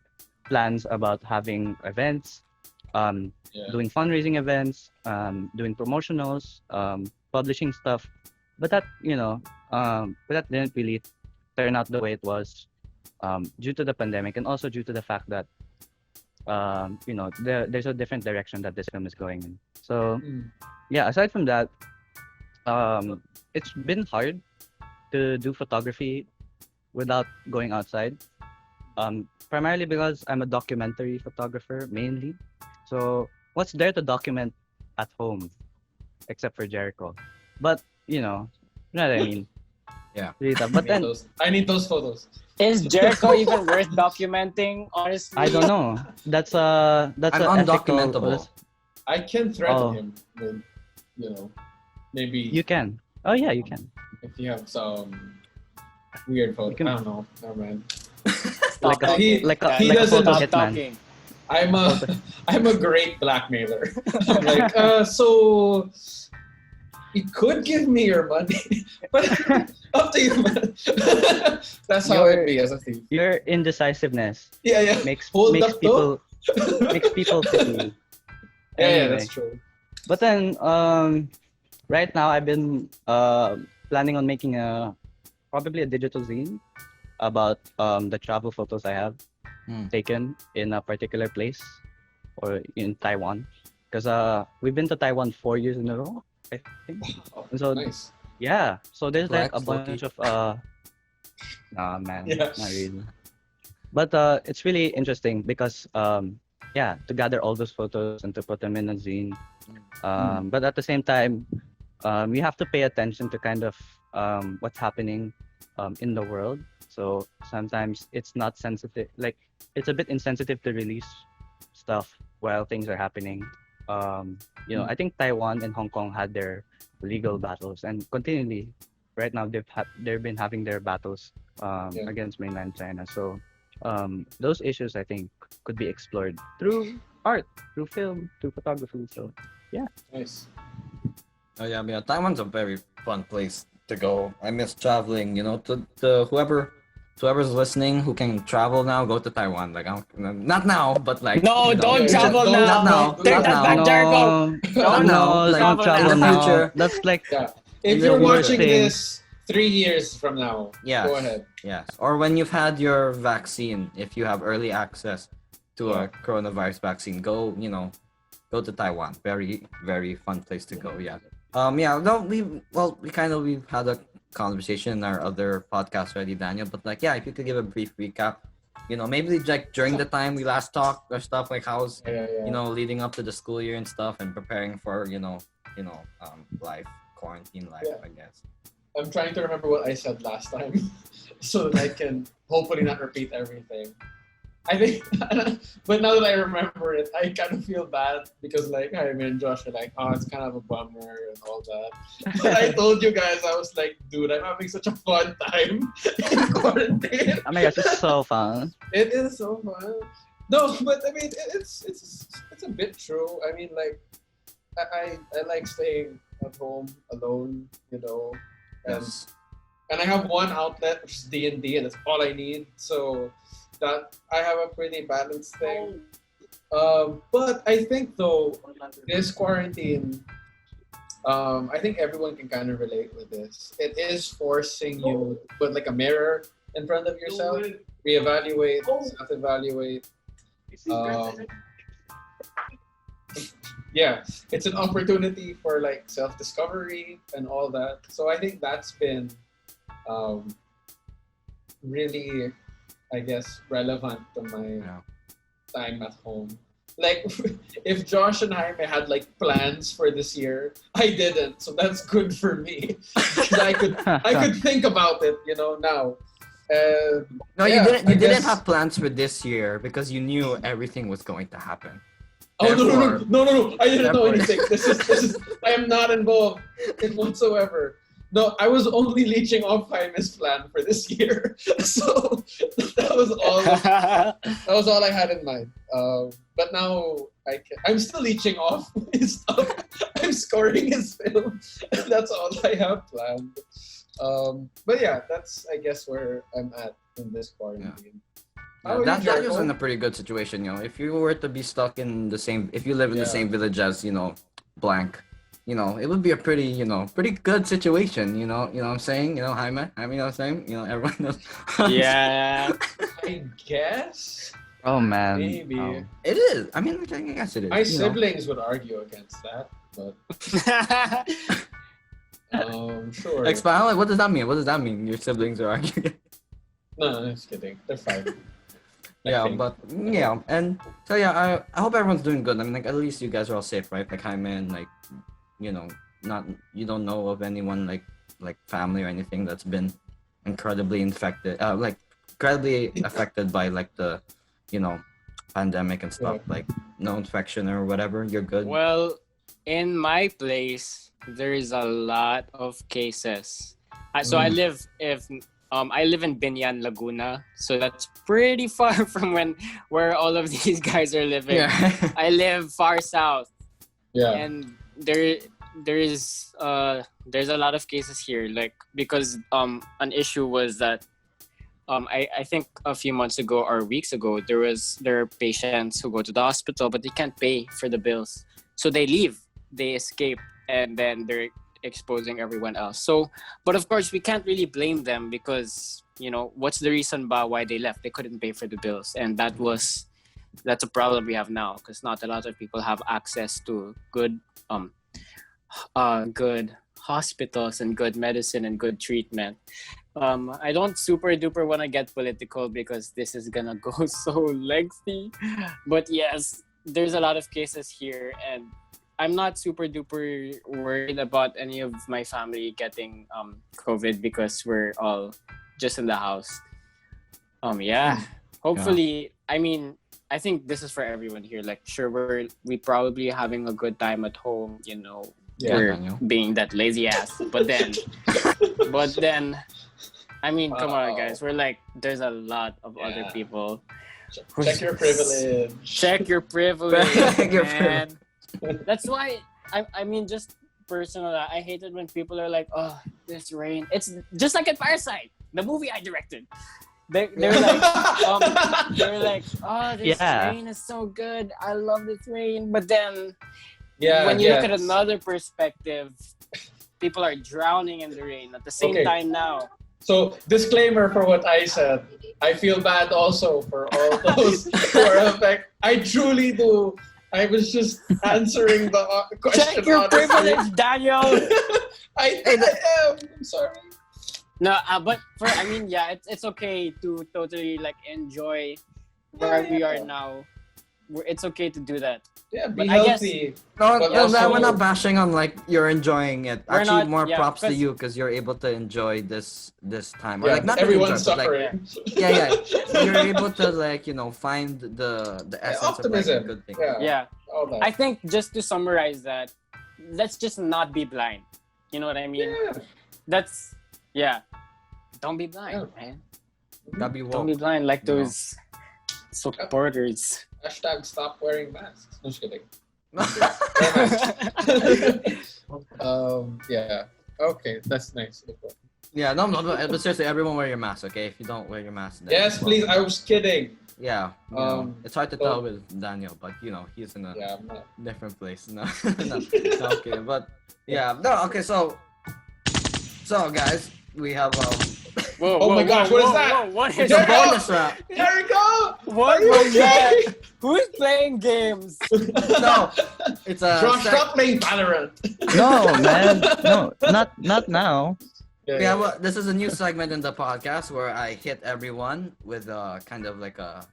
plans about having events, Yeah. doing fundraising events, doing promotionals, publishing stuff. But that didn't really turn out the way it was, due to the pandemic, and also due to the fact that there's a different direction that this film is going in. So Mm. yeah, aside from that, it's been hard to do photography without going outside. Primarily because I'm a documentary photographer mainly. So what's there to document at home except for Jericho? But you know what I mean. Yeah. Really tough. But then I need those photos. Is Jericho even worth documenting? Honestly, I don't know. That's a I'm ethical. undocumentable. I can threaten Oh. him with, maybe You can. Oh yeah, you can. if you have some weird photo. You can- I don't know. Never mind. stop Like a He- talking. like a he like a doesn't photo Stop hitman. talking. I'm a great blackmailer. I'm like, so you could give me your money, but up to you, man. That's how Your- it be as a thief. Your indecisiveness Yeah. makes Hold makes up, though. people pity you. Yeah, Anyway. that's true. But then, right now I've been planning on making probably a digital zine about the travel photos I have taken in a particular place or in Taiwan. Because we've been to Taiwan 4 years in a row, I think. Oh, So nice. yeah, so there's like a Flex, bunch of nah man, Yeah. not really. But it's really interesting because to gather all those photos and to put them in a zine. But at the same time, you have to pay attention to kind of what's happening in the world. So sometimes it's not sensitive, like it's a bit insensitive to release stuff while things are happening. I think Taiwan and Hong Kong had their legal battles, and continually, right now they've been having their battles Yeah. against mainland China. So those issues I think could be explored through art, through film, through photography. So Nice. Oh yeah. Taiwan's a very fun place to go. I miss traveling. To whoever whoever's listening who can travel now, go to Taiwan. Like, not now, but like, No, you know, don't Yeah, travel don't- now. not now, Take not that now. back, Jericho. Not now, like, don't travel in the now. future. That's like Yeah. In If the you're future. watching thing. this 3 years from now, Yes. go ahead. Yes. Or when you've had your vaccine, if you have early access to a coronavirus vaccine, go to Taiwan. Very, very fun place to go. Yeah. Yeah. No, we've had a conversation in our other podcast already, Daniel. But like, yeah, if you could give a brief recap, maybe like during the time we last talked or stuff, like how's Yeah. leading up to the school year and stuff, and preparing for life, quarantine life, Yeah. I guess. I'm trying to remember what I said last time so that I can hopefully not repeat everything. I think, but now that I remember it, I kind of feel bad because like Jaime and Josh are like, oh, it's kind of a bummer and all that. But I told you guys, I was like, dude, I'm having such a fun time in quarantine. oh my gosh, it's so fun. It is so fun. No, but I mean, it's a bit true. I mean, like, I like staying at home alone, and Yes. and I have one outlet, which is D&D, and that's all I need. So that I have a pretty balanced thing. But I think though this quarantine, I think everyone can kind of relate with this. It is forcing you to put like a mirror in front of yourself, reevaluate, self-evaluate. Yeah, it's an opportunity for like self-discovery and all that. So I think that's been really, I guess, relevant to my time at home. Like, if Josh and Jaime had like plans for this year, I didn't, so that's good for me. 'Cause I could think about it, now. No, yeah, you didn't. I You didn't guess- have plans for this year because you knew everything was going to happen. Oh Therefore- no! I didn't know Therefore- anything. This is. I am not involved in whatsoever. No, I was only leeching off Jaime's plan for this year, so that was all. That was all I had in mind. But now I'm still leeching off his stuff. I'm scoring his film. That's all I have planned. But yeah, that's I guess where I'm at in this quarantine. How are That you, was Jericho? in a pretty good situation, If you were to be stuck in the same, if you live in the same village as blank, it would be a pretty pretty good situation. You know what I'm saying? Jaime, you know what I'm saying? Everyone knows. Yeah. I guess Oh man. maybe. It is. I mean, I guess it is. My you know. siblings would argue against that, but sure. Expound. Like, what does that mean? What does that mean? Your siblings are arguing. No, I'm just kidding. They're fine. I Yeah, think. but yeah, and so yeah, I hope everyone's doing good. I mean, like at least you guys are all safe, right? Like Jaime and like, not you don't know of anyone like family or anything that's been incredibly infected, incredibly affected by like the, pandemic and stuff. Yeah. Like no infection or whatever. You're good. Well, in my place, there is a lot of cases. So I live in Binyan, Laguna, so that's pretty far from where all of these guys are living. Yeah. I live far south, Yeah. and there's a lot of cases here, like because an issue was that I think a few months ago or weeks ago there are patients who go to the hospital but they can't pay for the bills, so they leave, they escape, and then they're exposing everyone else. So, but of course we can't really blame them because what's the reason why they left? They couldn't pay for the bills, and that's a problem we have now because not a lot of people have access to good hospitals and good medicine and good treatment. I don't super duper want to get political because this is gonna go so lengthy, but yes, there's a lot of cases here, and I'm not super duper worried about any of my family getting COVID because we're all just in the house. Hopefully, I mean, I think this is for everyone here. Like, sure, we probably having a good time at home, Yeah. we're Daniel. being that lazy ass. But then, I mean, come on, guys. We're like, there's a lot of other Yeah. people. Check your privilege. Check your privilege, Check your man. That's why I mean, just personal. I hate it when people are like, "Oh, this rain." It's just like at Parasite, the movie I directed. They're like, they're like, oh, this Yeah. rain is so good. I love this rain. But then Yeah, when you look at yes. another perspective, people are drowning in the rain at the same Okay. time now. So, disclaimer for what I said. I feel bad also for all those who are affected. I truly do. I was just answering the question. Check your honestly. privilege, Daniel. I am. I'm sorry. No, but it's okay to totally like enjoy where we are now. It's okay to do that. Yeah, be But I guess- healthy. No, But no, also- we're not bashing on like you're enjoying it. We're Actually, not- more yeah, props to because- you because you're able to enjoy this time. Or Yeah, like not everyone's enjoy, but, like, suffering. yeah. You're able to like find the essence Optimism. of like, good things. Yeah. Yeah, All that. I think just to summarize that, let's just not be blind. You know what I mean? Yeah. Don't be blind, Yeah. man. That'd be Don't be woke. blind like No. those supporters. Hashtag stop wearing masks. No, just kidding. Yeah. Okay, that's nice. Yeah, no, but seriously, everyone wear your mask, okay? If you don't wear your mask, then Yes, please. I was kidding. Yeah, you know, it's hard to so- tell with Daniel, but you know, he's in a Yeah, I'm not. different place. No, no, okay, but yeah, no, okay. So guys, we have Whoa, Oh my gosh, what is that? Whoa, what is it's a There we go. bonus round. There we go. What Are you was that? okay? Who's playing games? No, it's a Josh, stop playing Valorant. No, man. No, not now. Yeah, well, this is a new segment in the podcast where I hit everyone with kind of like a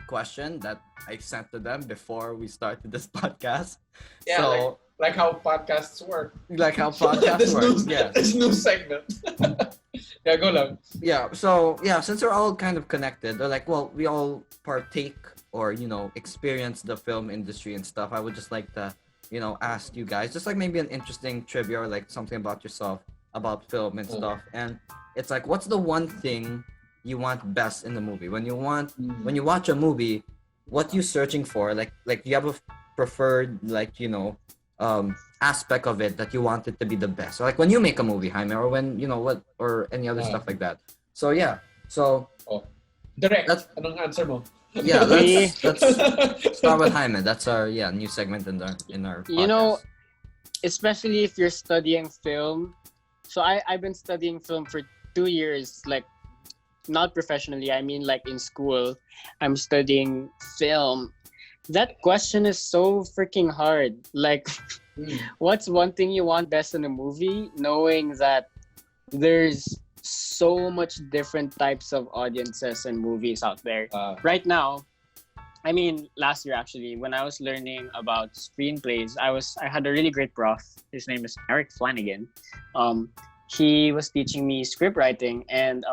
question that I sent to them before we started this podcast. Yeah, So, like how podcasts work. like how podcasts this work. new, Yeah. this new segment. Yeah, go lang. Yeah, so yeah, since we're all kind of connected, or like, well, we all partake or experience the film industry and stuff. I would just like to ask you guys just like maybe an interesting trivia or like something about yourself, about film and stuff. And it's like, what's the one thing you want best in the movie? When you watch a movie, what you searching for? Like you have a preferred aspect of it that you want it to be the best. So like when you make a movie, Jaime, or when or any other stuff like that. So yeah, so Direct. That's- Anong answer mo? yeah, let's start with Jaime. That's our new segment in our podcast. You know, especially if you're studying film. So I've been studying film for 2 years, like not professionally. I mean, like in school, I'm studying film. That question is so freaking hard. Like, what's one thing you want best in a movie? Knowing that there's so much different types of audiences and movies out there. Right now, I mean, last year actually, when I was learning about screenplays, I had a really great prof. His name is Eric Flanagan. He was teaching me script writing, and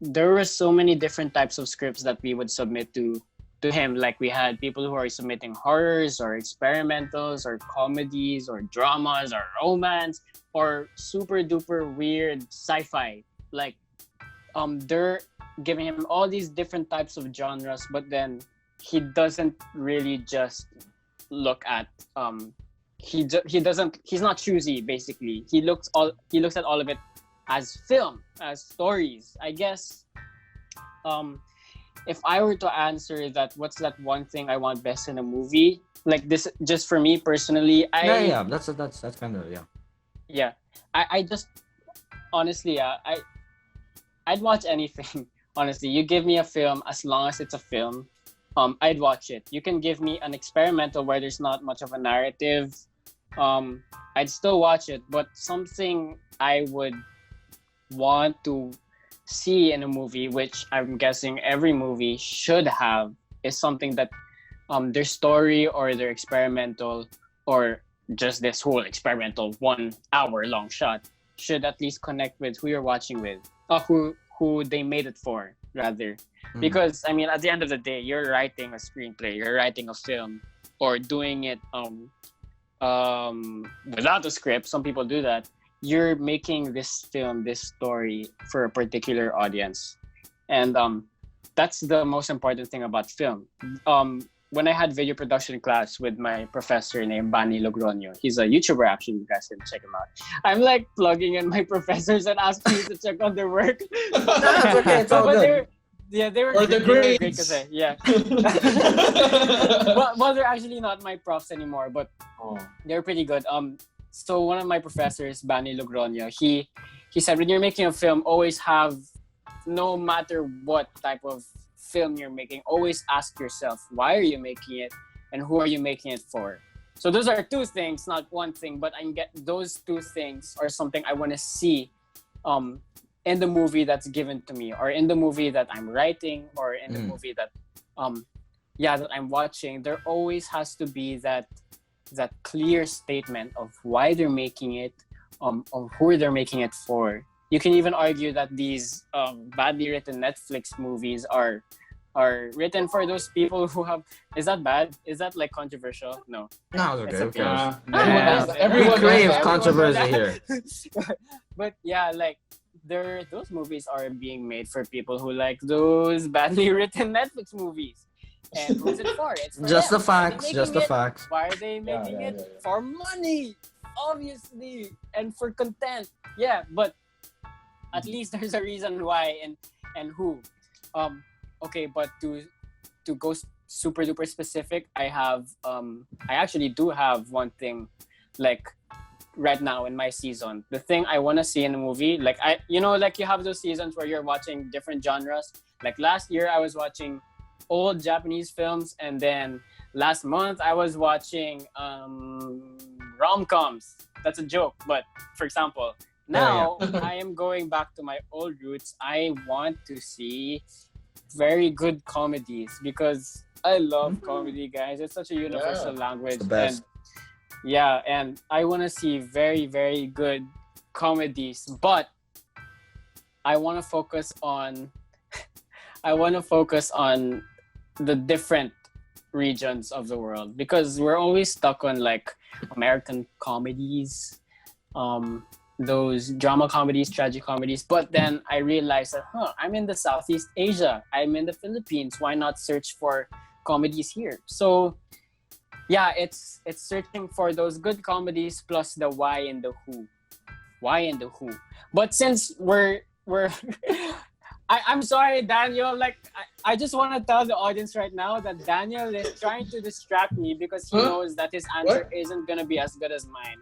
there were so many different types of scripts that we would submit to him. Like we had people who are submitting horrors or experimentals or comedies or dramas or romance or super duper weird sci-fi. Like they're giving him all these different types of genres, but then he doesn't really just look at he's not choosy. Basically, he looks at all of it as film, as stories. I guess if I were to answer that, what's that one thing I want best in a movie? Like this, just for me personally, that's kind of yeah. I just honestly, I'd watch anything. Honestly, you give me a film, as long as it's a film, I'd watch it. You can give me an experimental where there's not much of a narrative, I'd still watch it. But something I would want to see in a movie, which I'm guessing every movie should have, is something that their story or their experimental or just this whole experimental 1 hour long shot should at least connect with who you're watching with, who they made it for, rather. Because I mean, at the end of the day, you're writing a screenplay, you're writing a film, or doing it without a script. Some people do that. You're making this film, this story for a particular audience, and that's the most important thing about film. When I had video production class with my professor named Bani Logroño, he's a YouTuber actually, you guys can check him out. I'm like plugging in my professors and asking me to check on their work. That's okay, it's all But good. Yeah, they were Or the great grades. kasi, yeah. Well, they're actually not my profs anymore, but Oh. they're pretty good. So one of my professors, Bani Logroño, he said when you're making a film, always have, no matter what type of film you're making, always ask yourself, why are you making it and who are you making it for? So those are two things, not one thing, but I get those two things are something I want to see in the movie that's given to me, or in the movie that I'm writing, or in the movie that that I'm watching. There always has to be that clear statement of why they're making it, of who they're making it for. You can even argue that these badly written Netflix movies are written for those people who have. Is that bad? Is that like controversial? No. No, it's okay. It's Who okay. cares? Everyone Yeah. does that. We Everyone crave does that. controversy here. But yeah, like those movies are being made for people who like those badly written Netflix movies. And who's it for? It's for Just them. the facts. Just the facts. Why are they making it? For money, obviously, and for content. Yeah, but at least there's a reason why and who. Okay, but to go super duper specific, I actually do have one thing, like right now in my season. The thing I want to see in a movie, like you have those seasons where you're watching different genres. Like last year I was watching old Japanese films, and then last month I was watching rom-coms. That's a joke, but for example, now I am going back to my old roots. I want to see very good comedies because I love comedy, guys. It's such a universal language. It's the best. And I want to see very, very good comedies, but I want to focus on the different regions of the world, because we're always stuck on like American comedies, those drama comedies, tragic comedies. But then I realized that I'm in the Southeast Asia, I'm in the Philippines, why not search for comedies here? So yeah, it's searching for those good comedies plus the why and the who. But since we're I'm sorry, Daniel. Like, I just want to tell the audience right now that Daniel is trying to distract me because he knows that his answer isn't gonna be as good as mine.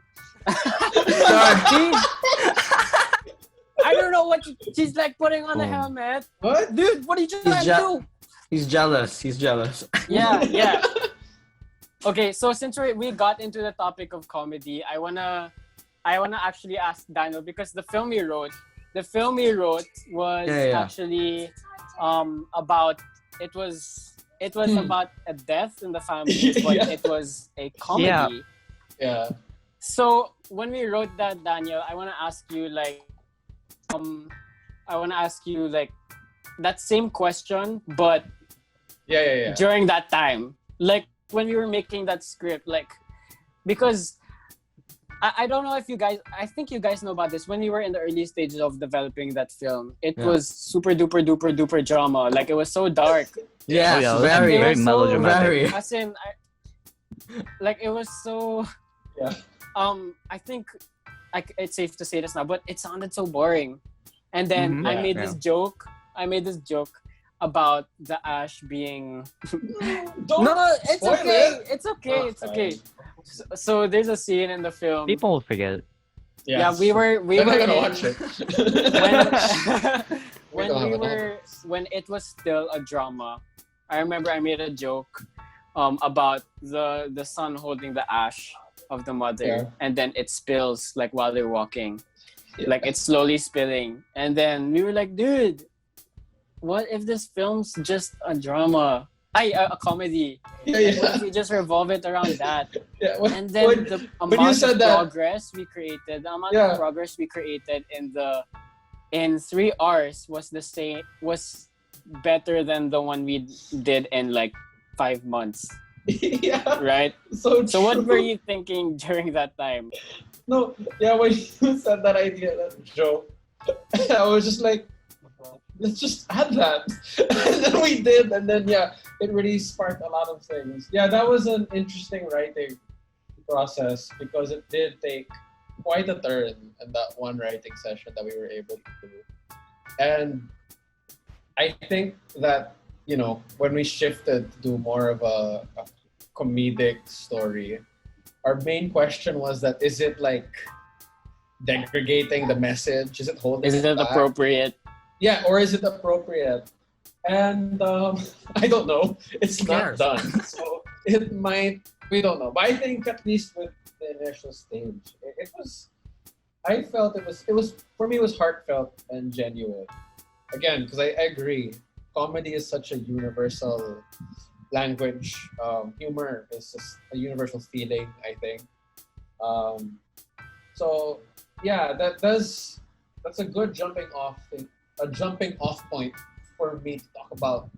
I don't know what she's like putting on a helmet. What? Dude, what are you trying to do? He's jealous. Yeah. Okay, so since we got into the topic of comedy, I wanna actually ask Daniel, because the film he wrote was actually about it was about a death in the family, but it was a comedy. Yeah. So when we wrote that, Daniel, I want to ask you that same question, but Yeah. during that time, like when we were making that script, like, because I don't know if you guys, I think you guys know about this. When we were in the early stages of developing that film, it was super duper duper duper drama. Like, it was so dark. Yes, very, very melodramatic. Very. As in, like, it was so. Yeah. I think it's safe to say this now, but it sounded so boring. And then I made this joke about the ash being. No, it's okay. It's okay. It's okay. So there's a scene in the film. People will forget. Yeah, we were gonna watch it. when it was still a drama. I remember I made a joke about the son holding the ash of the mother, and then it spills like while they're walking. Like, it's slowly spilling. And then we were like, dude, what if this film's just a drama? A comedy. What if we just revolve it around that? And then the amount of progress we created in 3 hours was better than the one we did in like 5 months. Yeah. Right? So what were you thinking during that time? No, when you said that idea, that joke, I was just like, let's just add that. And then we did, and then it really sparked a lot of things. Yeah, that was an interesting writing process because it did take quite a turn in that one writing session that we were able to do. And I think that, when we shifted to do more of a comedic story, our main question was that, is it like degrading the message? Is it holding Is it it back? appropriate? Yeah, or is it appropriate? And I don't know. It's Who not cares? done. So it might, we don't know. But I think at least with the initial stage, it was, I felt it was, for me, it was heartfelt and genuine. Again, because I agree, comedy is such a universal language. Humor is just a universal feeling, I think. So yeah, that's a good jumping off point for me to talk about,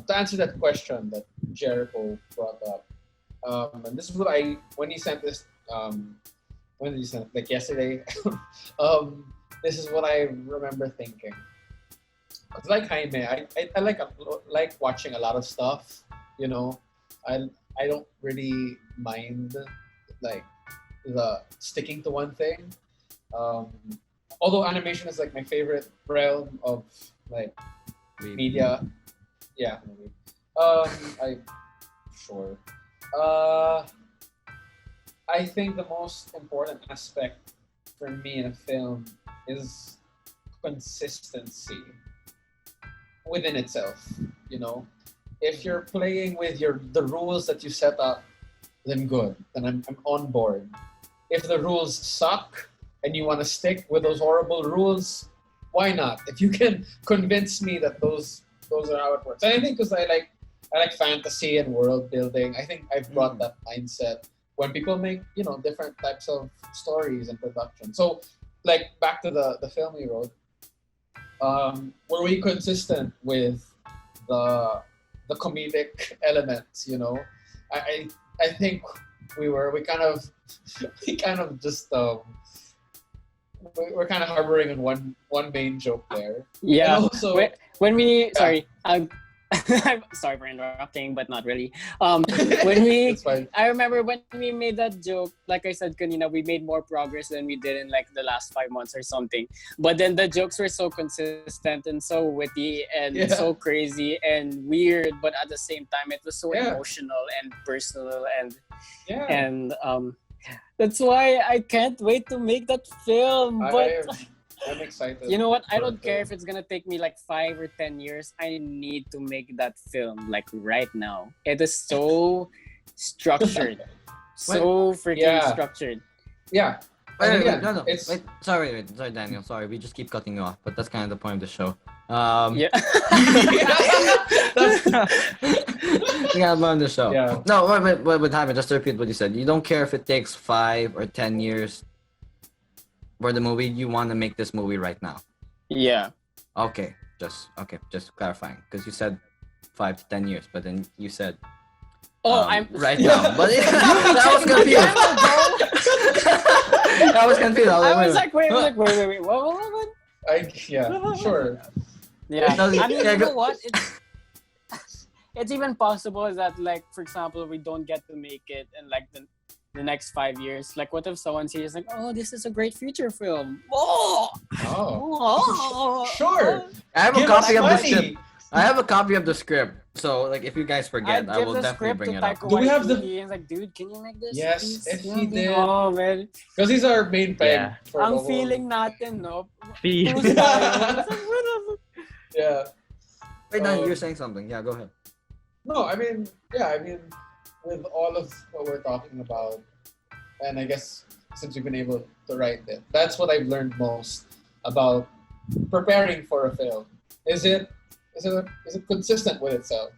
to answer that question that Jericho brought up. And this is what when he sent this, when did he send it? Like yesterday. This is what I remember thinking. It's like Jaime, I like watching a lot of stuff. I don't really mind like the sticking to one thing. Although animation is like my favorite realm of like media. Yeah. I sure. I think the most important aspect for me in a film is consistency within itself. If you're playing with the rules that you set up, then good. Then I'm on board. If the rules suck and you want to stick with those horrible rules, why not? If you can convince me that those are how it works. And I think because I like fantasy and world building, I think I've brought that mindset when people make, different types of stories and production. So like back to the film we wrote, were we consistent with the comedic elements, I think we were. We kind of just we're kind of harboring in one main joke there. Yeah. And also, when we Yeah. sorry, I'm sorry for interrupting, but not really. When we it's fine. I remember when we made that joke, like I said, kanina, we made more progress than we did in like the last 5 months or something. But then the jokes were so consistent and so witty and Yeah. so crazy and weird, but at the same time, it was so Yeah. emotional and personal Yeah. and that's why I can't wait to make that film. But I'm excited. you know what? I for don't the care film. if it's gonna take me like 5 or 10 years. I need to make that film like right now. It is so structured, so freaking Yeah. structured. Yeah. Wait, And wait, again, no. it's- Wait, sorry, Daniel. Sorry, we just keep cutting you off, but that's kind of the point of the show. Yeah. That's- We got to learn the show. Yeah. No, wait, Jaime, just to repeat what you said. You don't care if it takes 5 or 10 years for the movie. You want to make this movie right now. Yeah. Okay, just clarifying, because you said 5 to 10 years, but then you said Oh, I'm right now. But that was confused. I was confused. I was like, wait. What? yeah, sure. Yeah. No, I mean, yeah, you know go- what? It's even possible that, like, for example, we don't get to make it in like the next 5 years. Like, what if someone sees like, oh, this is a great feature film? Oh, Oh. Sure. I have a Give us copy of the money. script. I have a copy of the script. So, like, if you guys forget, I'd I give will the definitely script bring to it up. Taika Do we have the- Waititi, and like, dude, can you make this? Yes, please? if Yeah, he dude. did. Oh man, Because he's our main peg. Yeah. For the ang whole- feeling natin, no? Fee. Who's tayo? It's like, what the- Yeah. Wait, no, Um, you're saying something. Yeah, go ahead. No, I mean, with all of what we're talking about, and I guess since you've been able to write it, that's what I've learned most about preparing for a film. Is it consistent with itself?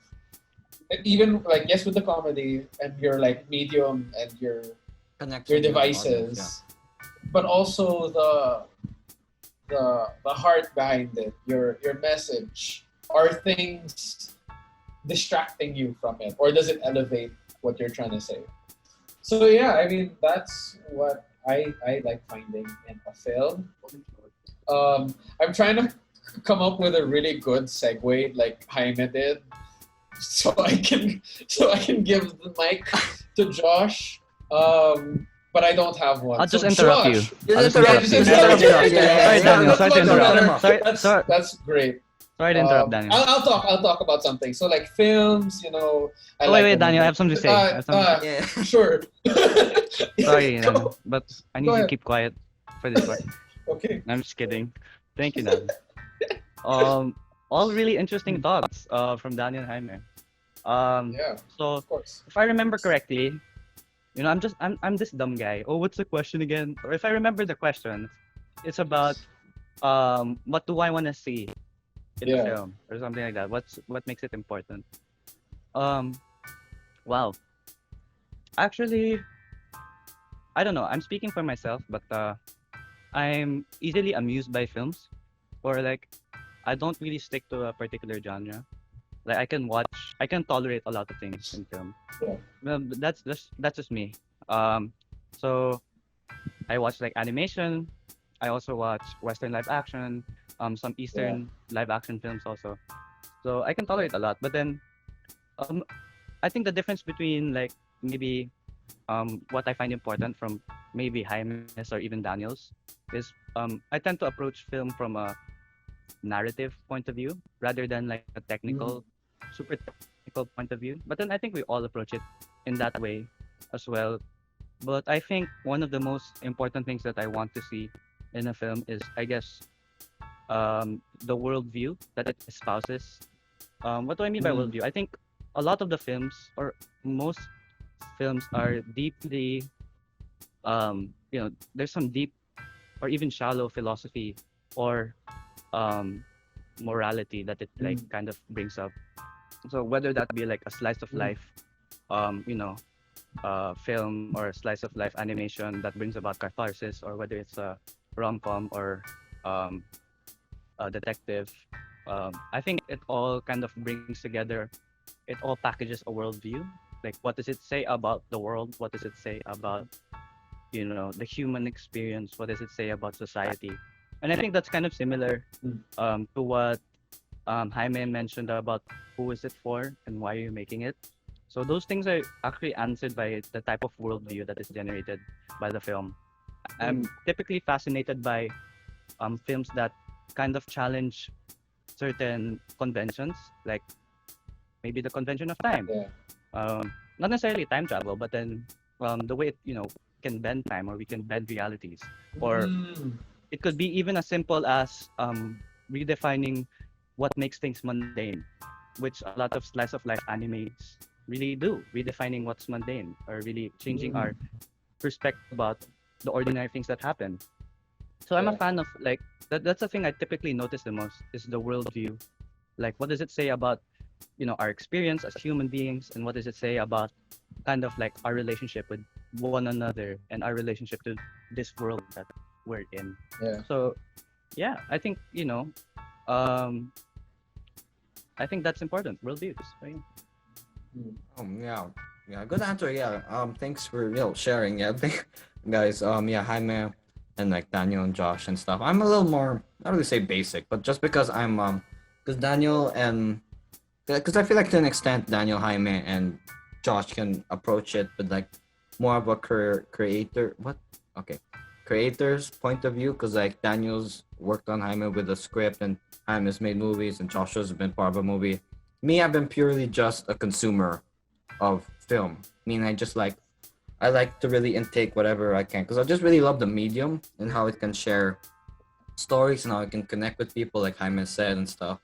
And even like, yes, with the comedy and your like medium and your Connection your with the audience, devices, but also the heart behind it, your message. Are things distracting you from it, or does it elevate what you're trying to say? So yeah, I mean, that's what I like finding in a film. I'm trying to come up with a really good segue like Jaime did, so I can give the mic to Josh. But I don't have one. I'll just So interrupt Josh, you. I'll just interrupt interrupt you. you. Yeah, Yeah, Sorry, Daniel. that's Sorry to much interrupt. better. Sorry, That's sorry. that's great. Sorry to interrupt, Daniel. I'll talk about something. So like films, I Oh, like wait, the Daniel, I movie. have something to say. I have something to Yeah. Sure. Sorry, Go. Daniel, but I need Go you to ahead. keep quiet for this part. Okay. I'm just kidding. Thank you, Daniel. Um, all really interesting thoughts from Daniel and Jaime. Yeah, So of course. if I remember correctly, I'm this dumb guy. Oh, what's the question again? Or if I remember the question, it's about what do I want to see in the Yeah. film or something like that. What makes it important? Um, wow. Actually, I don't know. I'm speaking for myself, but I'm easily amused by films, or like I don't really stick to a particular genre. Like I can tolerate a lot of things in film. Yeah. Well, but that's just me. Um, so I watch like animation. I also watch Western live action, some Yeah. Eastern live action films also. So I can tolerate a lot. But then, um, I think the difference between like maybe what I find important from maybe Jaime's or even Daniel's is I tend to approach film from a narrative point of view rather than like a Mhm. super technical point of view. But then I think we all approach it in that way as well. But I think one of the most important things that I want to see in a film is, I guess, the worldview that it espouses. What do I mean by Mm. worldview? I think a lot of the films, or most films, are deeply, there's some deep or even shallow philosophy or um, morality that it like Mm. kind of brings up. So whether that be like a slice of Mm. life, um, you know, film or slice of life animation that brings about catharsis, or whether it's a rom-com or um, a detective, I think it all kind of brings together. It all packages a worldview. Like, what does it say about the world? What does it say about the human experience? What does it say about society? And I think that's kind of similar Mm. to what Jaime mentioned about who is it for and why are you making it. So those things are actually answered by the type of worldview that is generated by the film. I'm Mm. typically fascinated by films that kind of challenge certain conventions, like maybe the convention of time. Yeah. Not necessarily time travel, but then the way can bend time, or we can bend realities, or Mm. it could be even as simple as redefining what makes things mundane, which a lot of slice of life animes really do, redefining what's mundane or really changing Mm. our perspective about the ordinary things that happen. So I'm a Yeah. fan of like that's the thing I typically notice the most is the worldview. Like, what does it say about our experience as human beings, and what does it say about kind of like our relationship with one another and our relationship to this world that we're in. Yeah. So yeah, um I think that's important, worldviews, right? Mm. Yeah, yeah, good answer. Yeah, thanks for sharing. Yeah, guys. Yeah, Jaime and like Daniel and Josh and stuff. I'm a little more, not really say basic, but just because because Daniel and because I feel like to an extent Daniel, Jaime, and Josh can approach it with like more of a creator. What? Okay, creator's point of view. Because like Daniel's worked on Jaime with a script, and Jaime's made movies, and Josh has been part of a movie. Me, I've been purely just a consumer of film. I mean, I like to really intake whatever I can because I just really love the medium and how it can share stories and how it can connect with people, like Jaime said and stuff.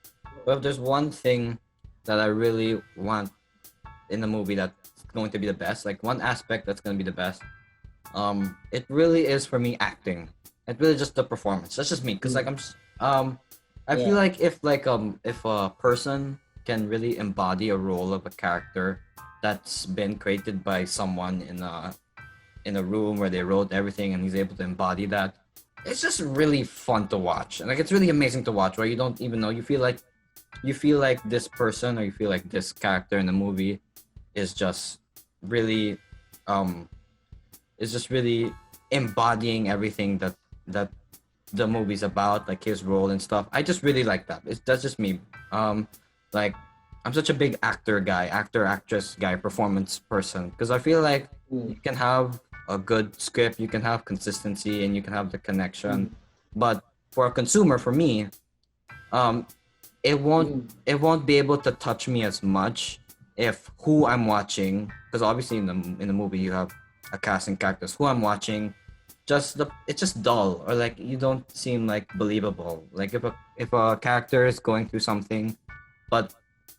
But if there's one thing that I really want in the movie that's going to be the best, like one aspect that's going to be the best, it really is for me acting. It really just the performance. That's just me, because like I feel Yeah. like if a person can really embody a role of a character that's been created by someone in a room where they wrote everything and he's able to embody that, it's just really fun to watch. And like it's really amazing to watch where you don't even know, you feel like this person, or you feel like this character in the movie is just really um is just really embodying everything that the movie's about, like his role and stuff. I just really like that. That's just me. Like I'm such a big actor, actress guy, performance person, because I feel like you Mm. can have a good script, you can have consistency, and you can have the connection. Mm. But for a consumer, for me, um, it won't be able to touch me as much if who I'm watching, because obviously in the movie you have a cast and characters. Who I'm watching, it's just dull, or like you don't seem like believable. Like if a character is going through something, but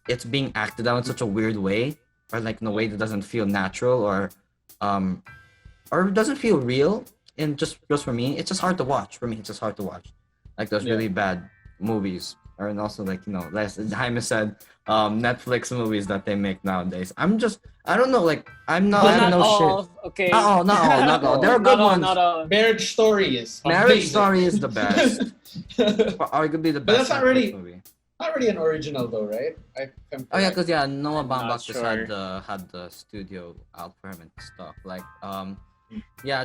it's being acted out in such a weird way, or like in a way that doesn't feel natural, um or doesn't feel real. And just for me, it's just hard to watch. For me, it's just hard to watch. Like those really bad movies, or and also like as Jaime said, Netflix movies that they make nowadays. I don't know. Like I'm not. But I have not no all. shit. Okay. Not all. There are good Not all. ones. Not all. Marriage Story is Marriage amazing. Story is the best. Arguably the But best that's not Netflix really- movie. Not really an original though, right? Oh yeah, because Noah I'm not Baumbach just had sure. the studio out for him and stuff. Like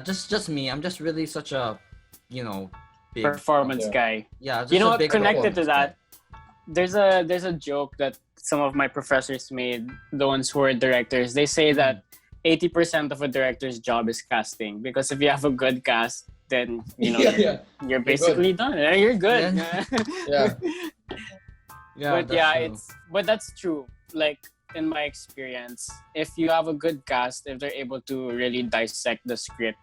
just me. I'm just really such a big Performance Yeah. guy. just You know a what? big Connected to performance that, there's a joke that some of my professors made. The ones who are directors, they say that 80% of a director's job is casting, because if you have a good cast, then you're basically done. You're good. Yeah. Yeah, But that's true. Like in my experience, if you have a good cast, if they're able to really dissect the script,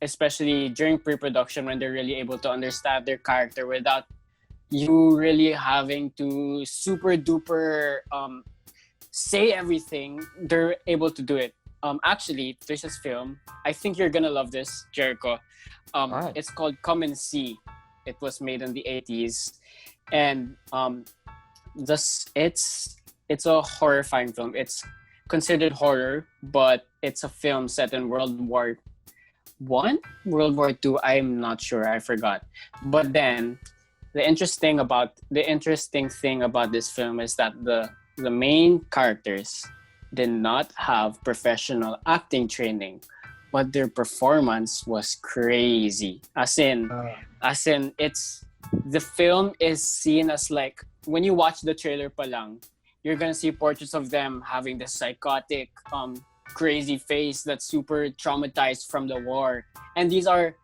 especially during pre-production, when they're really able to understand their character without you really having to super duper say everything, they're able to do it. Actually, there's this film. I think you're gonna love this, Jericho. Alright. It's called Come and See. It was made in the 80s, and it's a horrifying film. It's considered horror, but it's a film set in World War One, World War Two. I'm not sure. I forgot. But then, the interesting thing about this film is that the main characters did not have professional acting training, but their performance was crazy. As in, it's the film is seen as like, when you watch the trailer pa lang, you're gonna see portraits of them having this psychotic, crazy face that's super traumatized from the war. And the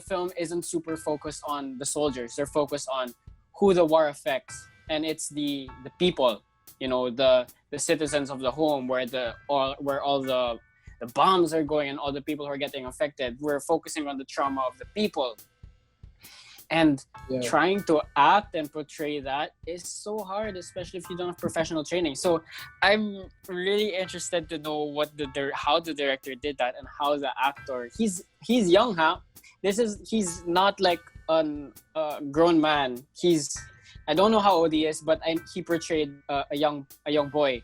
film isn't super focused on the soldiers. They're focused on who the war affects, and it's the people, the citizens of the home where all the bombs are going and all the people who are getting affected. We're focusing on the trauma of the people. And trying to act and portray that is so hard, especially if you don't have professional training. So I'm really interested to know how the director did that, and how the actor. He's young, huh? He's not like a grown man. I don't know how old he is, but he portrayed a young boy.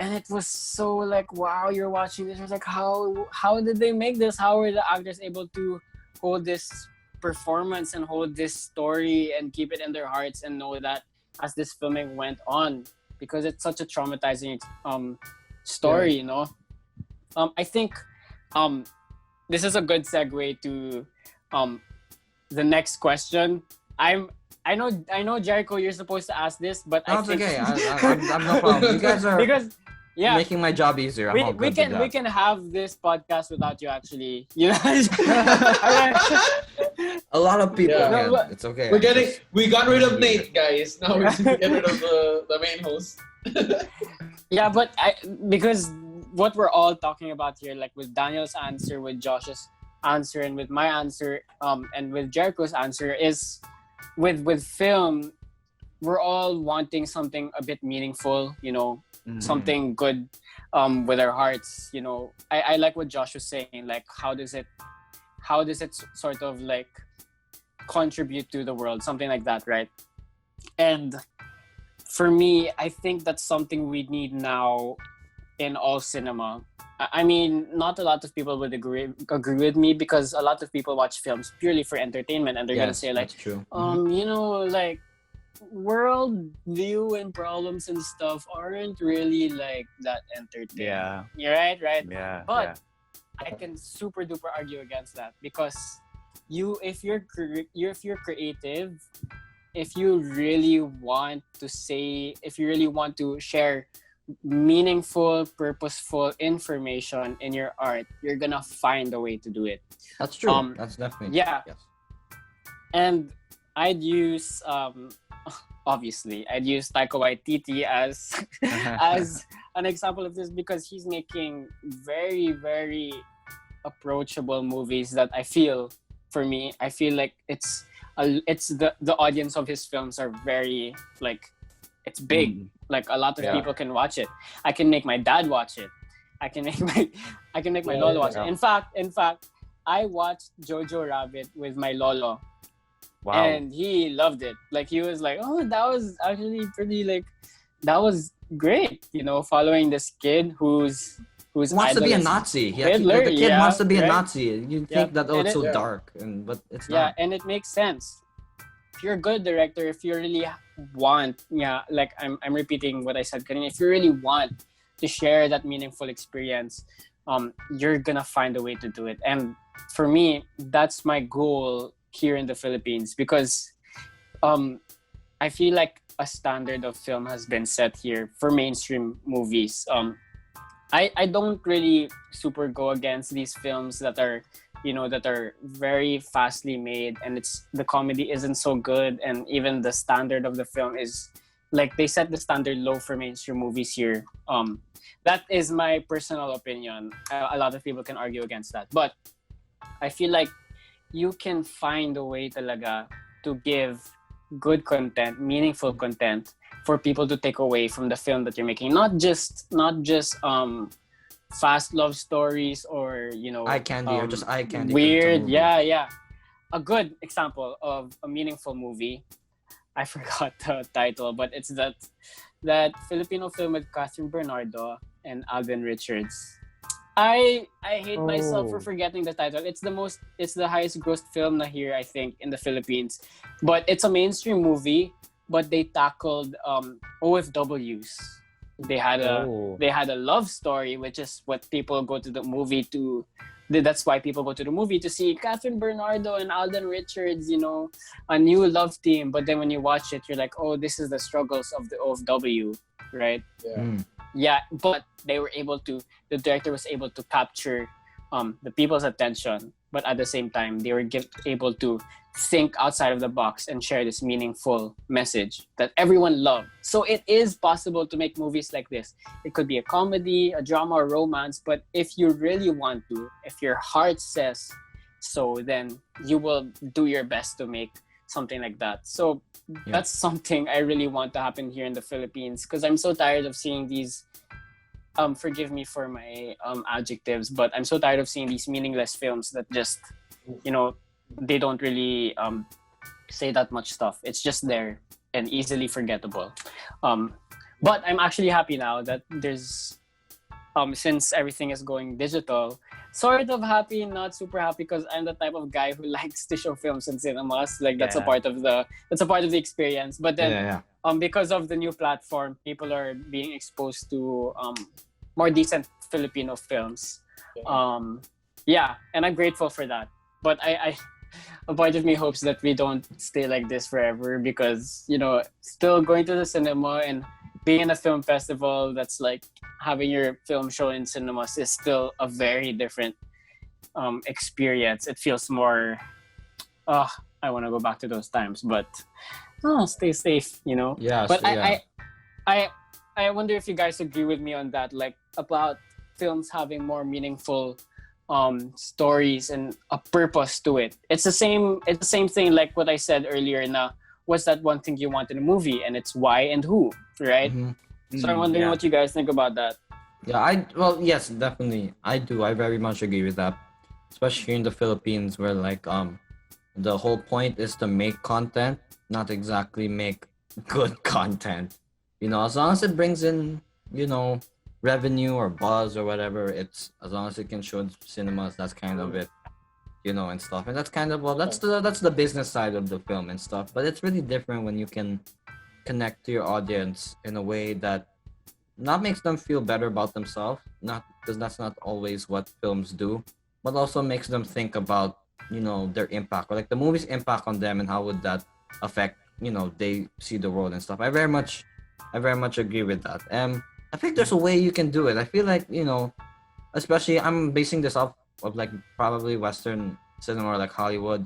And it was so like, wow, you're watching this. It's like, how did they make this? How were the actors able to hold this performance and hold this story and keep it in their hearts and know that as this filming went on, because it's such a traumatizing story, I think this is a good segue to the next question. I know Jericho, you're supposed to ask this, but No, I it's think okay. I'm no problem. You guys are because making my job easier. I'm all we good with that. can have this podcast without you actually. A lot of people. Yeah. Yeah, No, but- it's okay. We got rid of Nate, guys. Now we get rid of the main host. Yeah, but because what we're all talking about here, like with Daniel's answer, with Josh's answer, and with my answer, and with Jericho's answer, is with film, we're all wanting something a bit meaningful, something good, with our hearts. I like what Josh was saying. Like, how does it sort of like contribute to the world, something like that, right? And for me, I think that's something we need now in all cinema. I mean, not a lot of people would agree with me, because a lot of people watch films purely for entertainment, and they're gonna say like, that's true. like world view and problems and stuff aren't really like that entertaining. Yeah. You're right. Yeah. But I can super duper argue against that, because if you're creative, if you really want to share meaningful, purposeful information in your art, you're gonna find a way to do it. That's true. That's definitely yeah. Yes. And I'd use obviously I'd use Taika Waititi as as an example of this because he's making very very approachable movies that I feel like it's the audience of his films are very like it's big. Like a lot of Yeah. people can watch it. I can make my dad watch it. I can make my lolo watch it. In fact, I watched Jojo Rabbit with my lolo. Wow. And he loved it. Like he was like, "Oh, that was actually pretty like that was great." You know, following this kid who's Wants to idol be a is Nazi. Hitler, The kid wants to be a right? Nazi. You Yeah. think that And it's so it- dark, but it's Yeah, not. and it makes sense. If you're a good director, if you really want, like I'm repeating what I said, Karin, if you really want to share that meaningful experience, you're gonna find a way to do it. And for me, that's my goal here in the Philippines because I feel like a standard of film has been set here for mainstream movies. I don't really super go against these films that are that are very fastly made and the comedy isn't so good and even the standard of the film is like they set the standard low for mainstream movies here. That is my personal opinion. A lot of people can argue against that, but I feel like you can find a way talaga to give good content, meaningful content for people to take away from the film that you're making. Not just fast love stories or Eye candy or just eye candy. 'cause it's a weird. movie. Yeah. A good example of a meaningful movie. I forgot the title, but it's that Filipino film with Catherine Bernardo and Alvin Richards. I hate myself for Oh. forgetting the title. It's the highest grossed film na here I think in the Philippines. But it's a mainstream movie, but they tackled OFWs. They had a love story, which is what people go to the movie to. That's why people go to the movie to see Catherine Bernardo and Alden Richards, a new love team. But then when you watch it, you're like, oh, this is the struggles of the OFW, right? Yeah. Mm. Yeah, but the director was able to capture the people's attention, but at the same time, they were able to think outside of the box and share this meaningful message that everyone loved. So it is possible to make movies like this. It could be a comedy, a drama, or romance, but if you really want to, if your heart says so, then you will do your best to make something like that. So that's something I really want to happen here in the Philippines because I'm so tired of seeing these forgive me for my adjectives, but I'm so tired of seeing these meaningless films that just they don't really say that much stuff. It's just there and easily forgettable. But I'm actually happy now that there's since everything is going digital, sort of happy, not super happy because I'm the type of guy who likes to show films in cinemas. Like that's a Yeah. part of the experience. But then Yeah. because of the new platform, people are being exposed to more decent Filipino films. And I'm grateful for that. But I a part of me hopes that we don't stay like this forever because still going to the cinema and being in a film festival that's like having your film shown in cinemas is still a very different experience. It feels more I want to go back to those times, but stay safe, Yeah. But so, yeah. I wonder if you guys agree with me on that, like about films having more meaningful stories and a purpose to it. It's the same thing like what I said earlier na what's that one thing you want in a movie and it's why and who, right? Mhm. So I'm wondering what you guys think about that. Yeah, yes, definitely. I do. I very much agree with that. Especially in the Philippines where like the whole point is to make content, not exactly make good content. As long as it brings in, revenue or buzz or whatever, it's as long as it can show in cinemas, that's kind of it. And stuff. And that's kind of that's the business side of the film and stuff. But it's really different when you can connect to your audience in a way that not makes them feel better about themselves, not because that's not always what films do, but also makes them think about their impact or like the movie's impact on them and how would that affect they see the world and stuff. I very much agree with that. I think there's a way you can do it. I feel like especially I'm basing this off of like probably Western cinema or like Hollywood.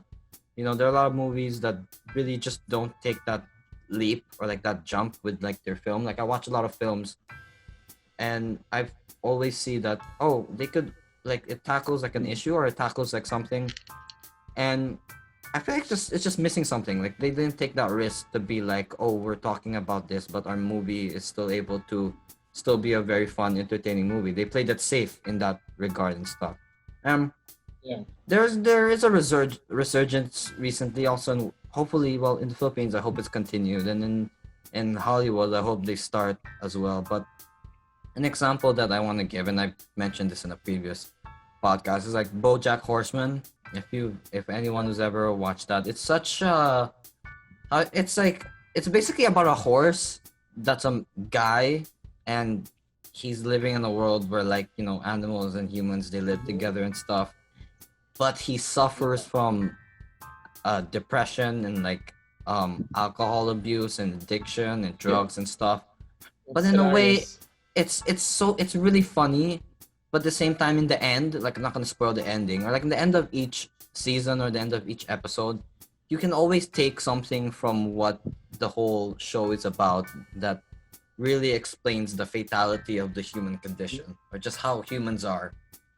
You know, there are a lot of movies that really just don't take that leap or like that jump with like their film. Like I watch a lot of films, and I've always see that they could like it tackles like an issue or it tackles like something, and I feel like it's just missing something. Like they didn't take that risk to be like, oh, we're talking about this, but our movie is still able to still be a very fun, entertaining movie. They played it safe in that regard and stuff. Um, Yeah. there is a resurgence recently also, hopefully, well, in the Philippines, I hope it's continued, and in Hollywood, I hope they start as well. But an example that I want to give, and I mentioned this in a previous podcast, is like BoJack Horseman. If anyone who's ever watched that, it's such a it's like it's basically about a horse that's a guy, and he's living in a world where like animals and humans they live together and stuff, but he suffers from depression and like alcohol abuse and addiction and drugs and stuff. But It's in a way, hilarious. it's really funny, but at the same time, in the end, like I'm not gonna spoil the ending, or like in the end of each season or the end of each episode, you can always take something from what the whole show is about that really explains the fatality of the human condition or just how humans are.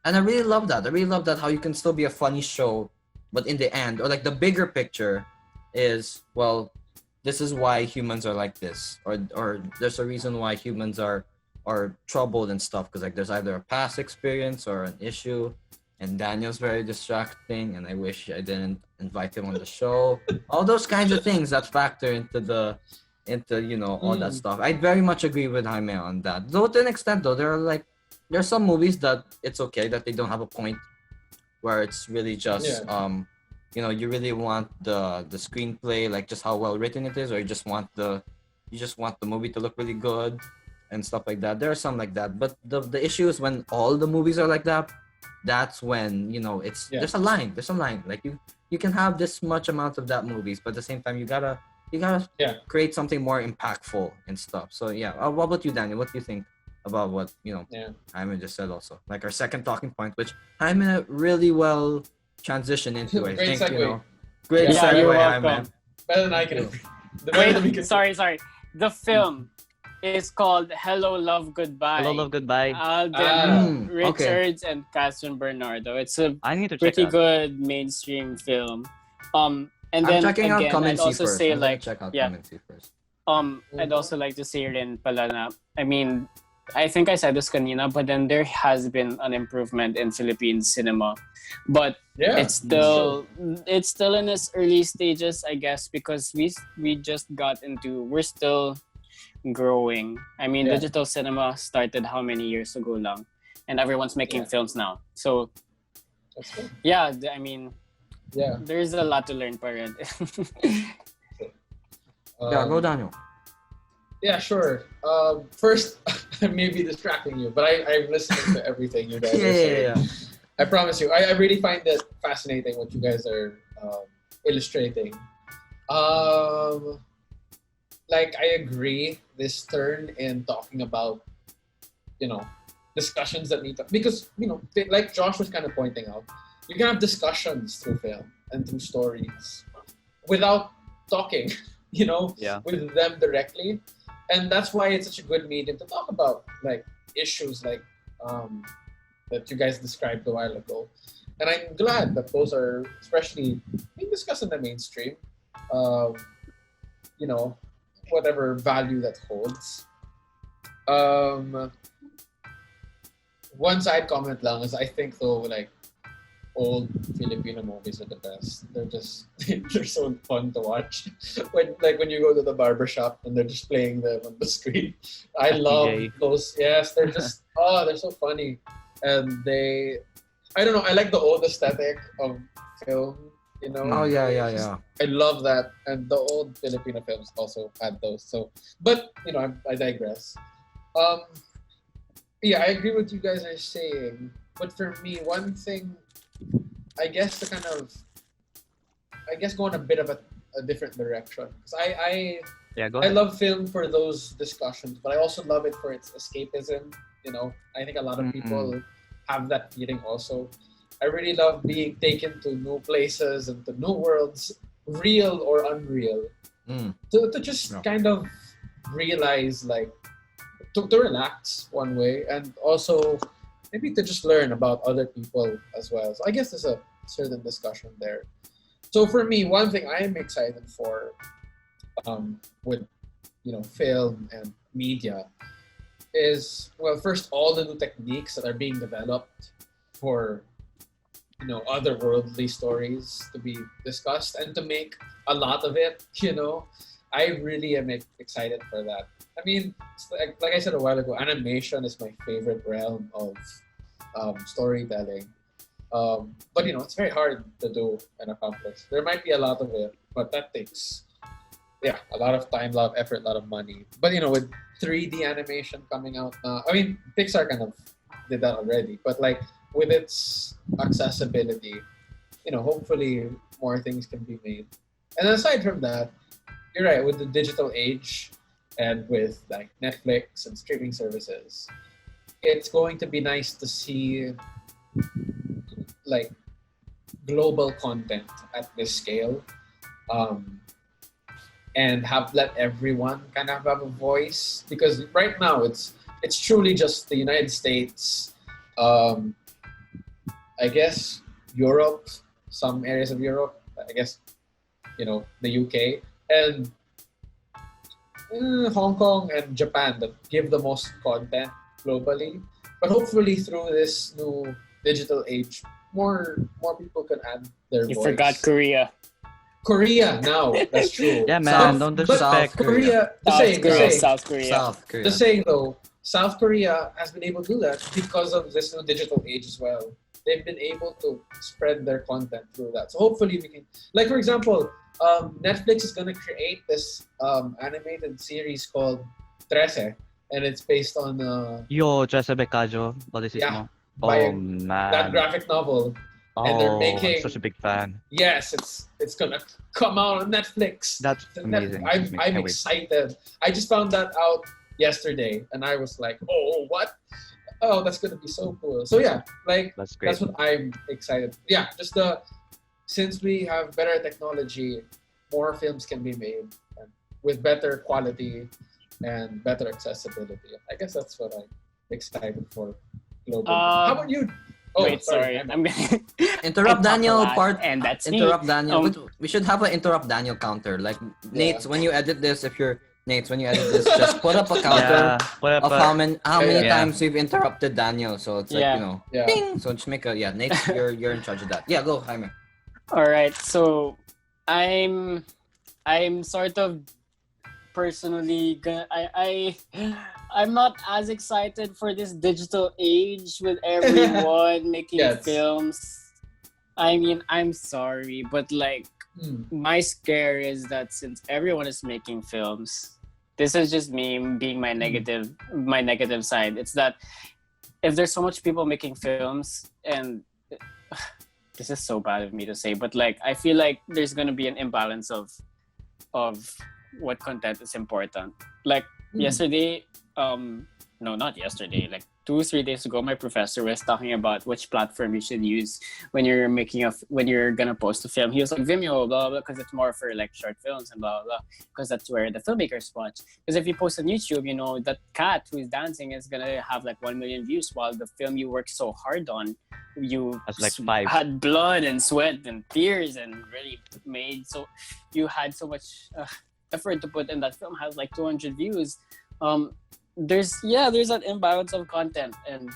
And I really love that. I really love that how you can still be a funny show, but in the end, or like the bigger picture is, well, this is why humans are like this, or there's a reason why humans are troubled and stuff, because like there's either a past experience or an issue. And Daniel's very distracting, and I wish I didn't invite him on the show. All those kinds of things that factor into all that stuff. I very much agree with Jaime on that. Though to an extent, though, there are some movies that it's okay that they don't have a point, where it's really just you really want the screenplay, like just how well written it is, or you just want the movie to look really good and stuff like that. There are some like that, but the issue is when all the movies are like that. That's when there's a line. Like you can have this much amount of that movies, but at the same time you gotta create something more impactful and stuff. So yeah, what about you, Daniel? What do you think about what Jaime just said? Also, like our second talking point, which Jaime really well transitioned into. I Great think segue. great Yeah, segue, you're Jaime. welcome. Better than I can. The better than we can. Sorry. The film is called Hello, Love, Goodbye. Hello, love, goodbye. Alden okay. Richards and Catherine Bernardo. It's a I need to check pretty that. good mainstream film. And I'm then checking out again, Come and I'd See also first. say I'm gonna like check out yeah. Come and See first. I'd also like to say rin pala na, I mean, I think I said this kanina, but then there has been an improvement in Philippine cinema. But Yeah. it's still in its early stages, I guess, because we just got into, we're still growing. I mean, Yeah. digital cinema started how many years ago lang, and everyone's making films now. So That's good. yeah, I mean, Yeah. there's a lot to learn pa rin. Yeah, go Daniel. Yeah, sure. First, I may be distracting you, but I'm listening to everything you guys are saying. Yeah. I promise you. I really find it fascinating what you guys are illustrating. Like, I agree, this turn in talking about, discussions that need to, because, like Josh was kind of pointing out, you can have discussions through film and through stories without talking, with them directly. And that's why it's such a good medium to talk about, like, issues like that you guys described a while ago. And I'm glad that those are especially being discussed in the mainstream. Whatever value that holds. One side comment lang is I think though, like, old Filipino movies are the best. They're so fun to watch. When you go to the barbershop and they're just playing them on the screen. I love those. Yes, they're just they're so funny. And I don't know, I like the old aesthetic of film, Oh yeah. I love that. And the old Filipino films also had those. So, but I digress. Yeah, I agree with you guys are saying. But for me, one thing, I guess go in a bit of a different direction. Because I Go I ahead. love film for those discussions, but I also love it for its escapism. I think a lot of people have that feeling also. I really love being taken to new places and to new worlds, real or unreal. To just Yeah. kind of realize, like, to relax one way, and also maybe to just learn about other people as well. So I guess there's a certain discussion there. So for me, one thing I am excited for, with film and media, is, well, first, all the new techniques that are being developed for otherworldly stories to be discussed and to make a lot of it. I really am excited for that. I mean, like I said a while ago, animation is my favorite realm of storytelling. But it's very hard to do and accomplish. There might be a lot of it, but that takes a lot of time, a lot of effort, a lot of money. But with 3D animation coming out now, I mean, Pixar kind of did that already, but like with its accessibility, hopefully more things can be made. And aside from that, you're right, with the digital age and with like Netflix and streaming services, it's going to be nice to see like global content at this scale, and let everyone kind of have a voice, because right now it's truly just the United States, I guess Europe, some areas of Europe, I guess the UK, and Hong Kong and Japan that give the most content globally. But hopefully through this new digital age, more people can add their You voice. forgot Korea. Korea now, that's true. Yeah, man, South- don't But disrespect. Korea, South Korea. South Korea. the saying though, South Korea has been able to do that because of this new digital age as well. They've been able to spread their content through that. So hopefully we can, like for example, Netflix is gonna create this animated series called 13, and it's based on Yo, Trece Becajo, Yeah. Balicismo. by Oh, man. that graphic novel. and they're making- I'm such a big fan. Yes, it's gonna come out on Netflix. That's amazing. I'm Can't wait. excited. I just found that out yesterday, and I was like, "Oh, what? Oh, that's gonna be so cool." So yeah, like That's great. that's what I'm excited. Yeah, just since we have better technology, more films can be made and with better quality and better accessibility. I guess that's what I'm excited for globally. How about you? Oh, Wait, sorry. I'm- I'm gonna Interrupt I talk a Daniel lot, part. and that's Interrupt me. Daniel. Um, We should have an interrupt Daniel counter. Like Nate, when you edit this, when you edit this, just put up a counter Yeah, what of up? how many Yeah. times we've interrupted Daniel. So it's like, Yeah. Yeah. ding. So just make Nate, you're in charge of that. Yeah, go, Jaime. All right, so I'm sort of personally gonna I'm not as excited for this digital age with everyone making Yes. films. I mean, I'm sorry, but like my scare is that since everyone is making films, this is just me being my negative side. It's that if there's so much people making films, and this is so bad of me to say, but like I feel like there's gonna be an imbalance of what content is important. Like yesterday, no, not yesterday, like 2-3 days ago, my professor was talking about which platform you should use when you're when you're gonna post a film. He was like Vimeo, blah blah, because it's more for like short films and blah blah, because that's where the filmmakers watch. Because if you post on YouTube, that cat who is dancing is gonna have like 1 million views, while the film you worked so hard on, you That's like 5. had blood and sweat and tears and really made, so you had so much effort to put in that film, has like 200 views. There's that imbalance of content, and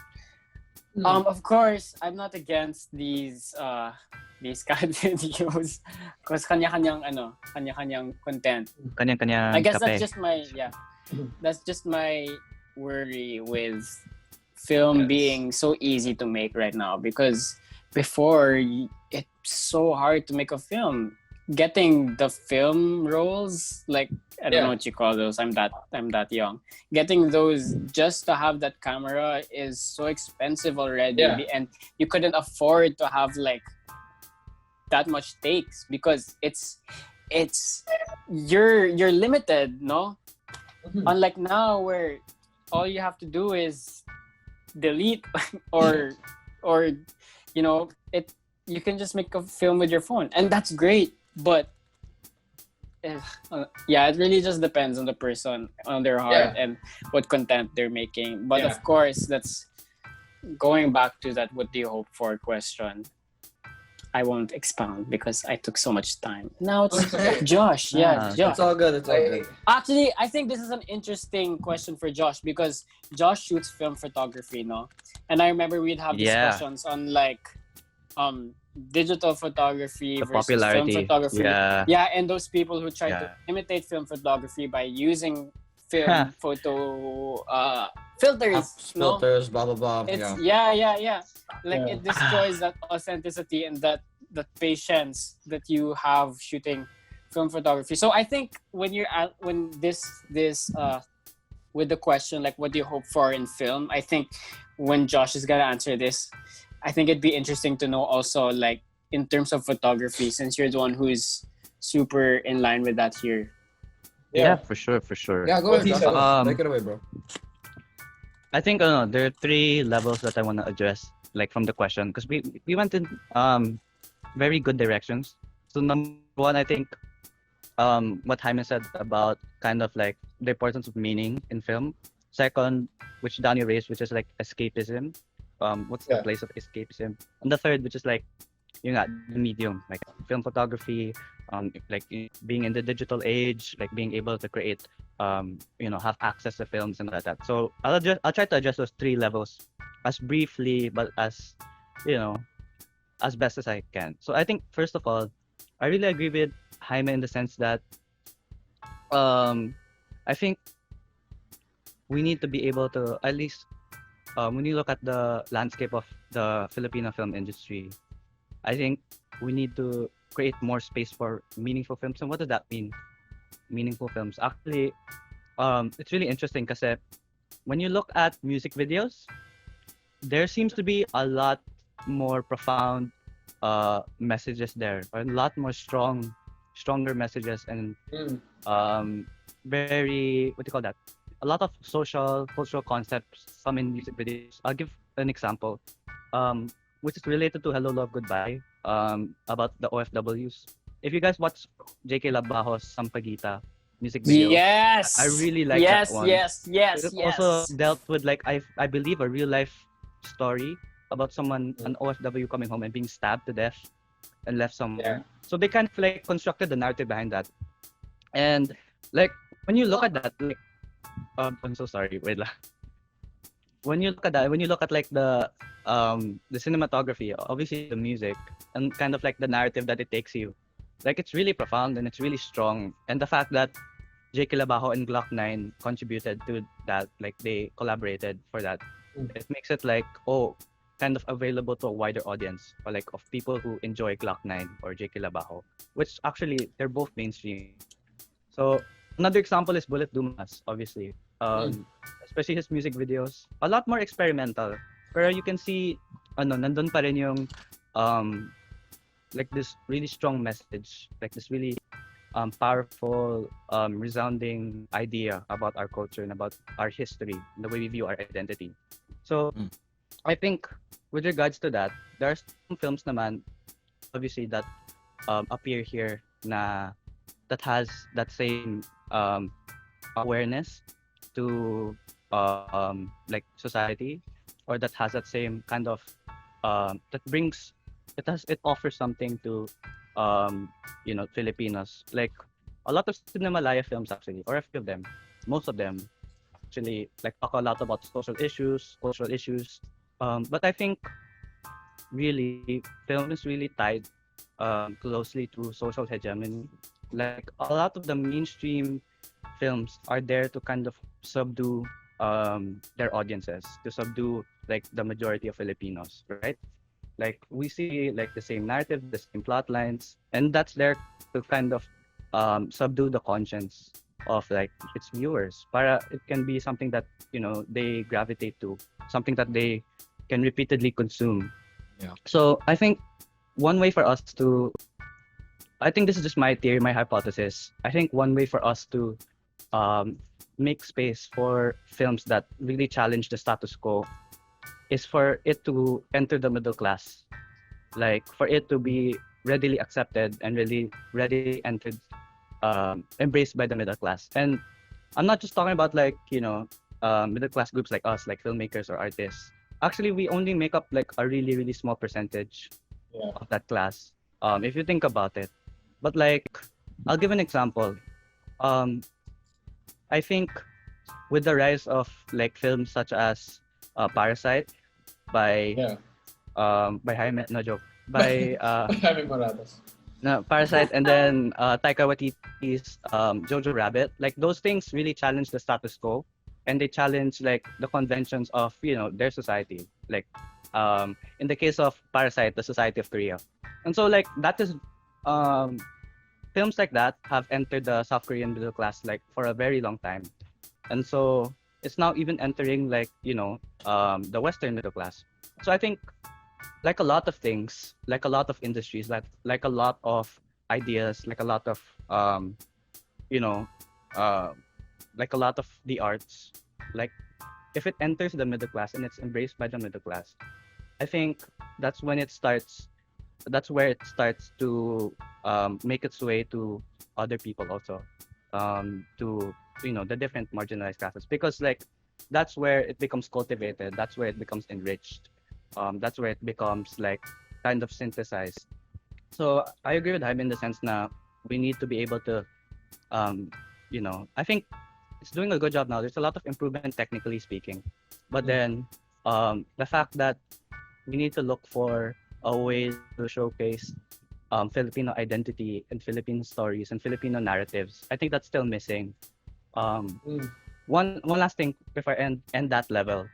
of course I'm not against these cat videos, because kanya-kanyang content. Kanya-kanya I guess kape. that's just my worry with film Yes. being so easy to make right now, because before it's so hard to make a film. Getting the film rolls, like I don't know what you call those. I'm that young. Getting those just to have that camera is so expensive already, and you couldn't afford to have like that much takes, because it's you're limited, no? Unlike now, where all you have to do is delete or it you can just make a film with your phone, and that's great. But yeah, it really just depends on the person, on their heart, and what content they're making. But of course, that's going back to that "what do you hope for" question. I won't expound because I took so much time. Now it's Josh. Yeah, Josh. It's all good. It's all good. Actually, I think this is an interesting question for Josh because Josh shoots film photography, no? And I remember we'd have discussions on like digital photography The versus popularity. film photography. Yeah. And those people who try to imitate film photography by using film photo filters, no? Filters, blah blah blah. It's yeah. Like it destroys that authenticity and that patience that you have shooting film photography. So I think when this with the question like what do you hope for in film, I think when Josh is gonna answer this, I think it'd be interesting to know also like in terms of photography, since you're the one who's super in line with that here. Yeah, for sure. Yeah, go ahead. Josh. Take it away, bro. I think there are 3 levels that I want to address, like from the question, because we went in very good directions. So number 1, I think what Jaime said about kind of like the importance of meaning in film. Second, which Danny raised, which is like escapism. What's the place of escapism? And the third, which is like the medium, like film photography, like being in the digital age, like being able to create, have access to films and all that. So I'll try to address those 3 levels as briefly, but as as best as I can. So I think first of all, I really agree with Jaime in the sense that I think we need to be able to at least when you look at the landscape of the Filipino film industry, I think we need to create more space for meaningful films. And what does that mean? Meaningful films. Actually, it's really interesting because when you look at music videos, there seems to be a lot more profound messages there, or a lot more stronger messages, and very, what do you call that? A lot of social, cultural concepts come in music videos. I'll give an example, which is related to Hello, Love, Goodbye, about the OFWs. If you guys watch J.K. Labajo's Sampaguita music video, yes, I really like that one. Yes. It also dealt with like I believe a real life story about someone, an OFW coming home and being stabbed to death and left somewhere. So they kind of like constructed the narrative behind that. And like when you look at that, like I'm so sorry, wait lang. When you look at that, when you look at like the cinematography, obviously the music, and kind of like the narrative that it takes you, like it's really profound and it's really strong. And the fact that J.K. Labajo and Glock 9 contributed to that, like they collaborated for that, it makes it like kind of available to a wider audience, or like of people who enjoy Glock 9 or J.K. Labajo, which actually they're both mainstream. So another example is Bullet Dumas, obviously. Especially his music videos, a lot more experimental. Pero you can see, nandun pa rin yung, like this really strong message, like this really powerful, resounding idea about our culture and about our history, the way we view our identity. So, I think with regards to that, there are some films naman, obviously, that appear here that has that same awareness to like society, or that has that same kind of it offers something to Filipinos. Like a lot of Cinema Malaya films actually, or a few of them, most of them actually like talk a lot about social issues, cultural issues. But I think really film is really tied closely to social hegemony. Like a lot of the mainstream films are there to kind of subdue their audiences, to subdue like the majority of Filipinos, right? Like we see like the same narrative, the same plot lines, and that's there to kind of subdue the conscience of like its viewers. Para it can be something that they gravitate to, something that they can repeatedly consume. Yeah. So I think one way for us to, I think this is just my theory, my hypothesis. I think one way for us to make space for films that really challenge the status quo is for it to enter the middle class. like for it to be readily accepted and really readily entered, embraced by the middle class. And I'm not just talking about like, middle class groups like us, like filmmakers or artists. Actually, we only make up like a really, really small percentage Yeah. of that class. If you think about it. But like, I'll give an example. Um, I think with the rise of like films such as Parasite by Yeah. Jaime, no joke, by Jaime Moradas. no, Parasite, and then Taika Waititi's Jojo Rabbit. Like those things really challenge the status quo, and they challenge like the conventions of their society. Like in the case of Parasite, the society of Korea, and so like that is um, films like that have entered the South Korean middle class like for a very long time, and so it's now even entering like the Western middle class. So I think like a lot of things, like a lot of industries, like a lot of ideas, like a lot of you know, uh, like a lot of the arts, like if it enters the middle class and it's embraced by the middle class, I think that's when it starts. That's where it starts to make its way to other people also, to the different marginalized classes, because like that's where it becomes cultivated. That's where it becomes enriched. That's where it becomes like kind of synthesized. So I agree with Jaime in the sense that we need to be able to, I think it's doing a good job now. There's a lot of improvement technically speaking, but then the fact that we need to look for a way to showcase Filipino identity and Filipino stories and Filipino narratives. I think that's still missing. Um, Mm. one last thing before I end that level.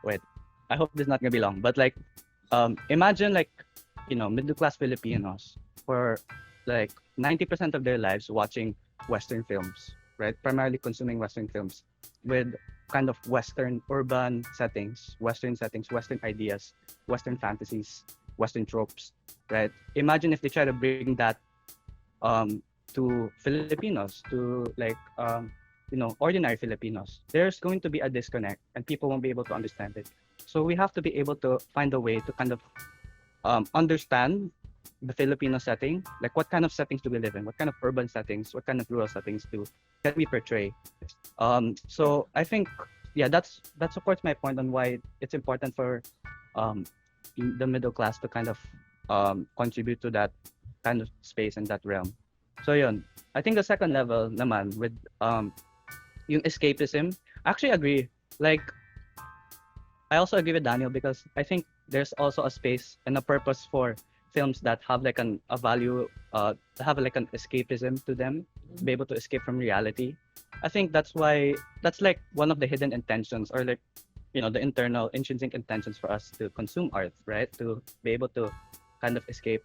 Wait, I hope this is not gonna be long, but like, imagine like, middle class Filipinos for like 90% of their lives watching Western films, right? Primarily consuming Western films with kind of Western urban settings, Western ideas, Western fantasies, Western tropes, right? Imagine if they try to bring that to Filipinos, to like ordinary Filipinos. There's going to be a disconnect, and people won't be able to understand it. So we have to be able to find a way to kind of understand the Filipino setting, like what kind of settings do we live in, what kind of urban settings, what kind of rural settings can we portray. So I think that supports my point on why it's important for um, the middle class to kind of contribute to that kind of space and that realm. So yun, I think the second level naman with yung escapism, I actually agree. Like I also agree with Daniel because I think there's also a space and a purpose for films that have like a value, have like an escapism to them, to be able to escape from reality. I think that's why that's like one of the hidden intentions, or like the internal intrinsic intentions for us to consume art, right? To be able to kind of escape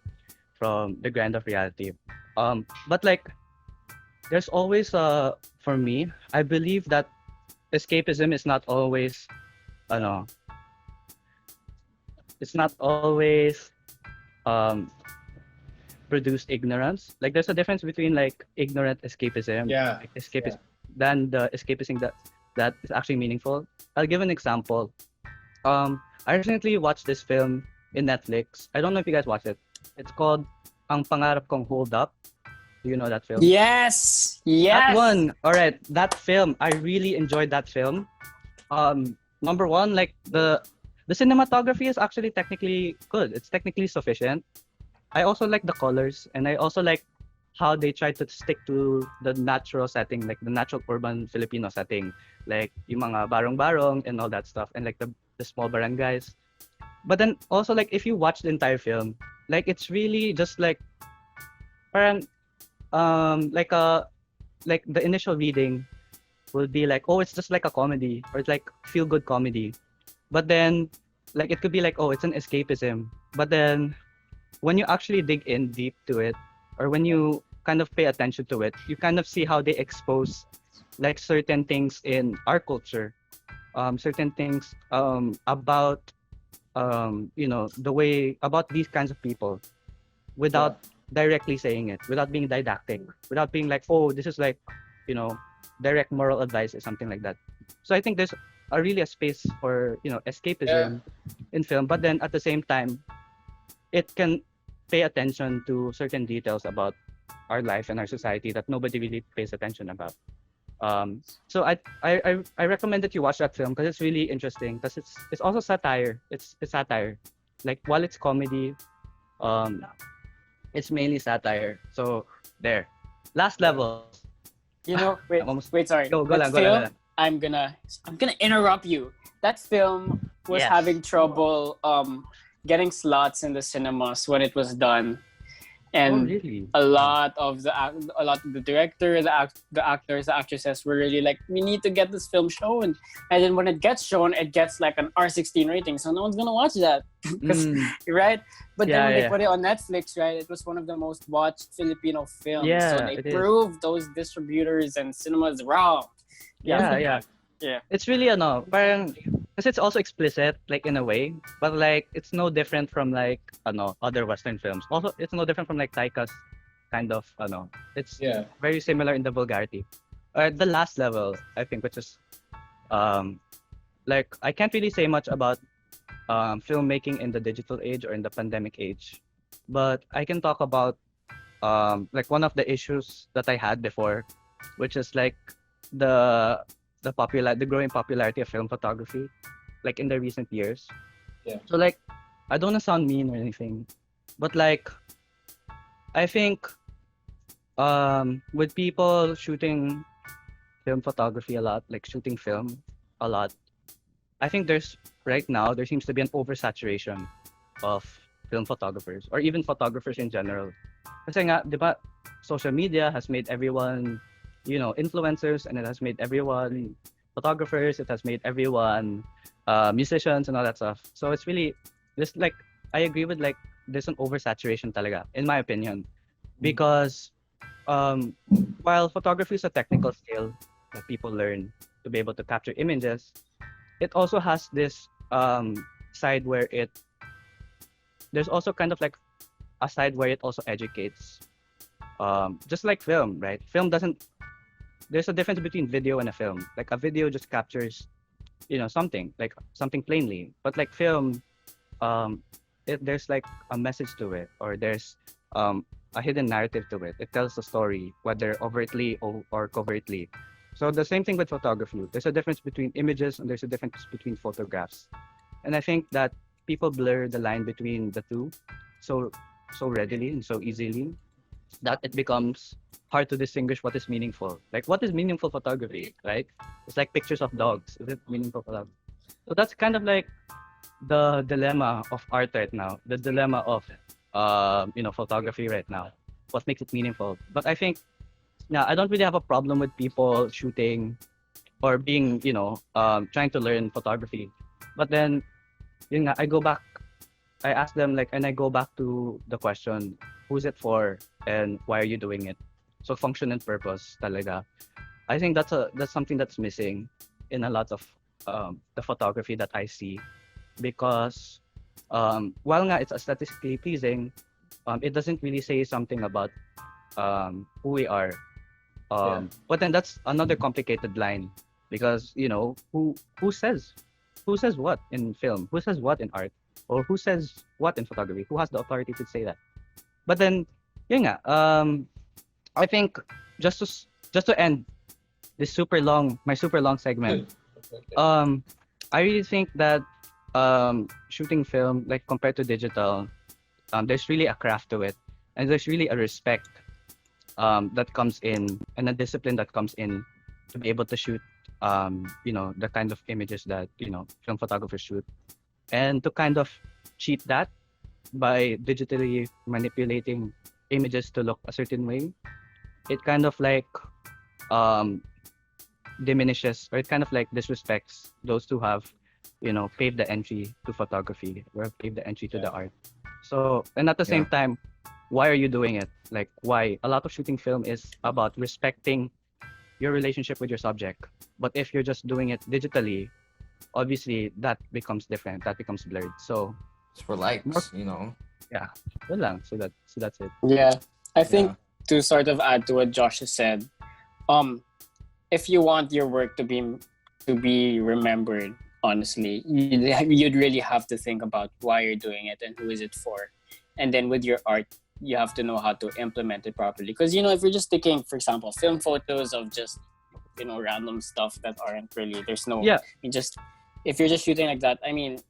from the grind of reality. But like there's always for me, I believe that escapism is not always ano, it's not always um produce ignorance. Like there's a difference between like ignorant escapism, Yeah. like escapism, than the escapism that is actually meaningful. I'll give an example. I recently watched this film in Netflix. I don't know if you guys watched it. It's called Ang Pangarap Kong Hold Up. Do you know that film? Yes. That Yes. one. All right, that film. I really enjoyed that film. Number one, like the cinematography is actually technically good. It's technically sufficient. I also like the colors, and I also like how they try to stick to the natural setting, like the natural urban Filipino setting, like yung mga barong-barong and all that stuff, and like the small barangays. But then also like if you watch the entire film, like it's really just like parang like the initial reading will be like, oh, it's just like a comedy, or it's like feel good comedy. But then like it could be like, oh, it's an escapism. But then when you actually dig in deep to it, or when you kind of pay attention to it, you kind of see how they expose like certain things in our culture, certain things about the way about these kinds of people, without directly saying it, without being didactic, without being like, oh, this is like direct moral advice or something like that. So I think there's really a space for escapism in film, but then at the same time it can pay attention to certain details about our life and our society that nobody really pays attention about. So I recommend that you watch that film because it's really interesting. Because it's also satire. It's satire. Like while it's comedy, um, it's mainly satire. So there. Last level. You know, wait, I'm almost sorry. go That lang, go film, lang. I'm gonna interrupt you. That film was Yes. having trouble getting slots in the cinemas when it was done, Oh and really? a lot of the director, the actors, the actresses were really like, we need to get this film shown, and then when it gets shown, it gets like an R16 rating, so no one's gonna watch that, because Mm, right. But then yeah, when they yeah. put it on Netflix, right, it was one of the most watched Filipino films. So Yeah, they it is. proved those distributors and cinemas wrong. Yeah, yeah. Yeah. It's really parang because it's also explicit like in a way, but like it's no different from like other Western films. Also, it's no different from like Taika's kind of it's Yeah. very similar in the vulgarity. The last level, I think, which is um like I can't really say much about filmmaking in the digital age or in the pandemic age, but I can talk about like one of the issues that I had before, which is like the the growing popularity of film photography, like in the recent years. Yeah. So like I don't want to sound mean or anything, but like I think with people shooting film photography a lot, like shooting film a lot, I think right now there seems to be an oversaturation of film photographers or even photographers in general. Kasi nga, di ba, social media has made everyone, influencers, and it has made everyone photographers, it has made everyone musicians and all that stuff. So it's really just like I agree with like there's an oversaturation talaga, in my opinion. Because while photography is a technical skill that people learn to be able to capture images, it also has this side where there's also kind of like a side where it also educates. Just like film, right? There's a difference between video and a film. Like a video just captures, something, like something plainly. But like film, there's like a message to it, or there's a hidden narrative to it. It tells a story, whether overtly or covertly. So the same thing with photography. There's a difference between images and there's a difference between photographs. And I think that people blur the line between the two so readily and so easily that it becomes hard to distinguish what is meaningful. Like what is meaningful photography, right? It's like pictures of dogs. Is it meaningful photography? So that's kind of like the dilemma of art right now, the dilemma of photography right now. What makes it meaningful? But I think I don't really have a problem with people shooting or being, trying to learn photography. But then, I ask them like, and I go back to the question, who's it for and why are you doing it? So function and purpose talaga. I think that's something that's missing in a lot of the photography that I see, because while nga it's aesthetically pleasing, it doesn't really say something about who we are. But then that's another complicated line, because who says what in film, who says what in art, or who says what in photography, who has the authority to say that? But then I think just to end this my super long segment, I really think that shooting film, like compared to digital, there's really a craft to it, and there's really a respect that comes in, and a discipline that comes in to be able to shoot the kind of images that film photographers shoot, and to kind of cheat that by digitally manipulating images to look a certain way. It kind of like diminishes, or it kind of like disrespects those who have paved the entry to photography, or have paved the entry to the art. So, and at the same time, why are you doing it? Like, why? A lot of shooting film is about respecting your relationship with your subject. But if you're just doing it digitally, obviously that becomes different. That becomes blurred. So It's for likes, yeah, yun lang. So that's it. Yeah. I think Yeah. to sort of add to what Josh has said, if you want your work to be remembered, honestly, you'd really have to think about why you're doing it and who is it for. and then with your art, you have to know how to implement it properly. Because if you're just taking, for example, film photos of just random stuff that aren't really, there's no, Yeah. if you're just shooting like that,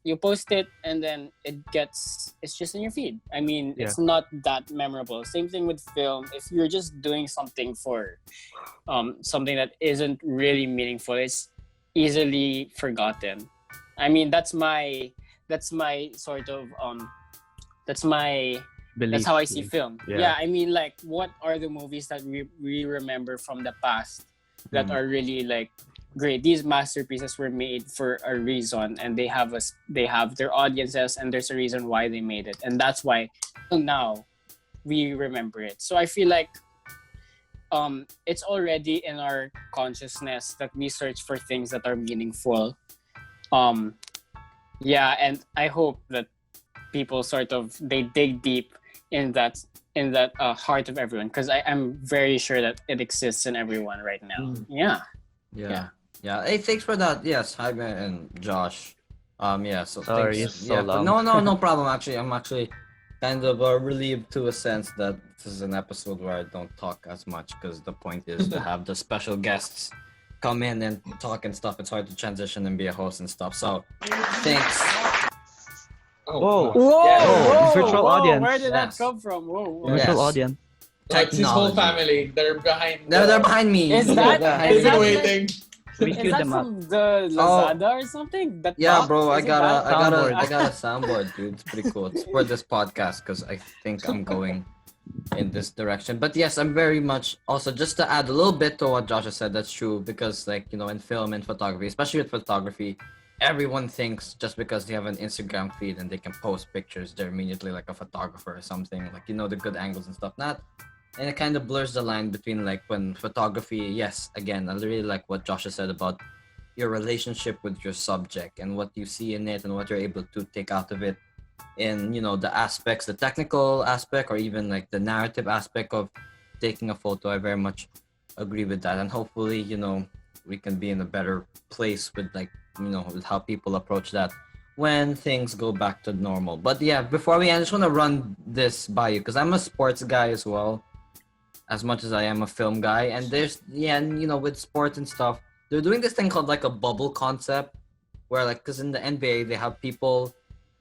you post it and then it's just in your feed. It's not that memorable. Same thing with film. If you're just doing something for something that isn't really meaningful, it's easily forgotten. That's my sort of that's Belief. how I see film. Yeah. Like, what are the movies that we remember from the past that are really like great? These masterpieces were made for a reason, and they have their audiences, and there's a reason why they made it, and that's why now we remember it. So I feel like it's already in our consciousness that we search for things that are meaningful. And I hope that people sort of they dig deep in that heart of everyone, because I'm very sure that it exists in everyone right now. Yeah. Hey, thanks for that. Yes, Jaime and Josh. So Sorry, thanks. it's so long. No problem. Actually, I'm actually kind of relieved to a sense that this is an episode where I don't talk as much, because the point is to have the special guests come in and talk and stuff. It's hard to transition and be a host and stuff. So thanks. Whoa. Whoa, virtual audience. Where did that Yes. come from? Whoa. Virtual Yes. audience. It's his whole Technology. family. They're behind. They're behind me. Is that- They're They've behind is been that me. waiting. We Is queued that them up. from the Lazada or something? That Yeah, box? bro, I Is it got that? a soundboard, dude. It's pretty cool. It's for this podcast, because I think I'm going in this direction. But yes, I'm very much also, just to add a little bit to what Josh has said. That's true, because in film and photography, especially with photography, everyone thinks just because they have an Instagram feed and they can post pictures, they're immediately like a photographer or something, like the good angles and stuff. And it kind of blurs the line between, like, when photography, yes, again, I really like what Josh has said about your relationship with your subject and what you see in it and what you're able to take out of it in the aspects, the technical aspect, or even like the narrative aspect of taking a photo. I very much agree with that, and hopefully we can be in a better place with, like, with how people approach that when things go back to normal. But yeah, before we end, I just want to run this by you, because I'm a sports guy as well, as much as I am a film guy. And there's with sports and stuff, they're doing this thing called like a bubble concept, where, like, because in the NBA they have people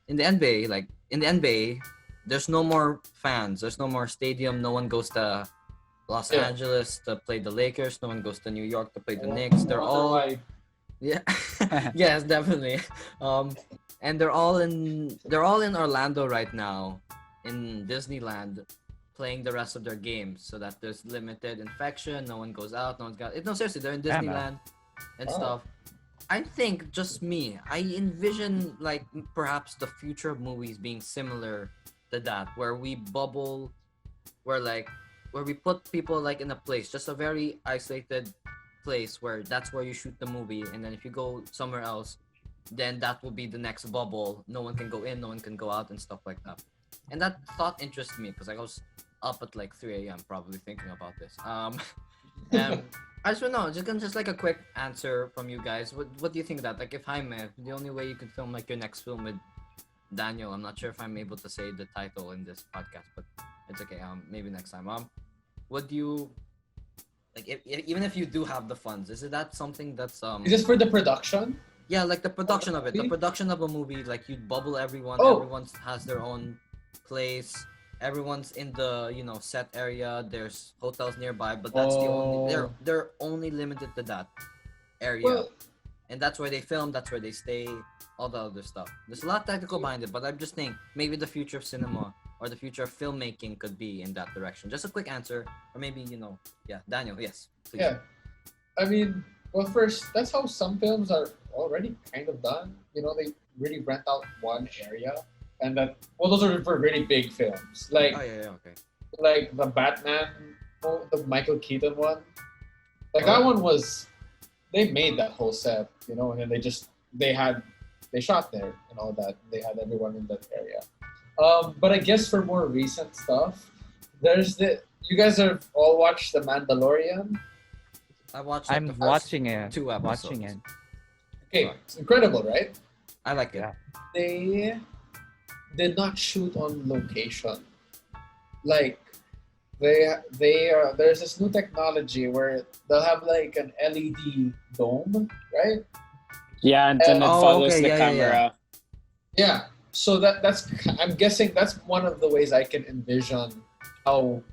in the NBA, there's no more fans, there's no more stadium, no one goes to Los Angeles to play the Lakers, no one goes to New York to play the Knicks. They're all yeah yes, definitely. And they're all in Orlando right now, in Disneyland, playing the rest of their games, so that there's limited infection, no one goes out, no one's got it. No, seriously, they're in Disneyland and stuff. I think, just me, I envision, like, perhaps the future of movies being similar to that, where we bubble, where we put people, like, in a place, just a very isolated place, where that's where you shoot the movie, and then if you go somewhere else, then that will be the next bubble. No one can go in, no one can go out, and stuff like that. And that thought interests me, because I was up at like 3 a.m. probably thinking about this. And I just want to know, just like a quick answer from you guys. What do you think of that? Like, if Jaime, the only way you could film like your next film with Daniel, I'm not sure if I'm able to say the title in this podcast, but it's okay. Maybe next time. What do you like? Even if you do have the funds, is that something that's Is this for the production? Yeah, like the production of it, the production of a movie. Like, you bubble everyone. Oh. Everyone has their own place. Everyone's in the set area. There's hotels nearby, but that's the only. They're only limited to that area, Well, and that's where they film. That's where they stay. All the other stuff. There's a lot technical behind it, but I'm just thinking maybe the future of cinema or the future of filmmaking could be in that direction. Just a quick answer, or maybe Daniel. Yes, please. yeah. I mean, well, first, that's how some films are already kind of done. They really rent out one area, and those are for really big films, like Oh yeah, okay. like the Batman, the Michael Keaton one. Like that one they made that whole set, and then they shot there and all that. They had everyone in that area. But I guess for more recent stuff, you guys have all watched The Mandalorian. I watched. Like, I'm the first watching it. 2 episodes. Watching it. Okay, it's incredible, right? I like it. Yeah. They did not shoot on location. Like there's this new technology where they'll have like an LED dome, right? Yeah, and then it Oh, follows okay, the yeah, yeah, yeah. camera. Yeah. So that's I'm guessing that's one of the ways I can envision how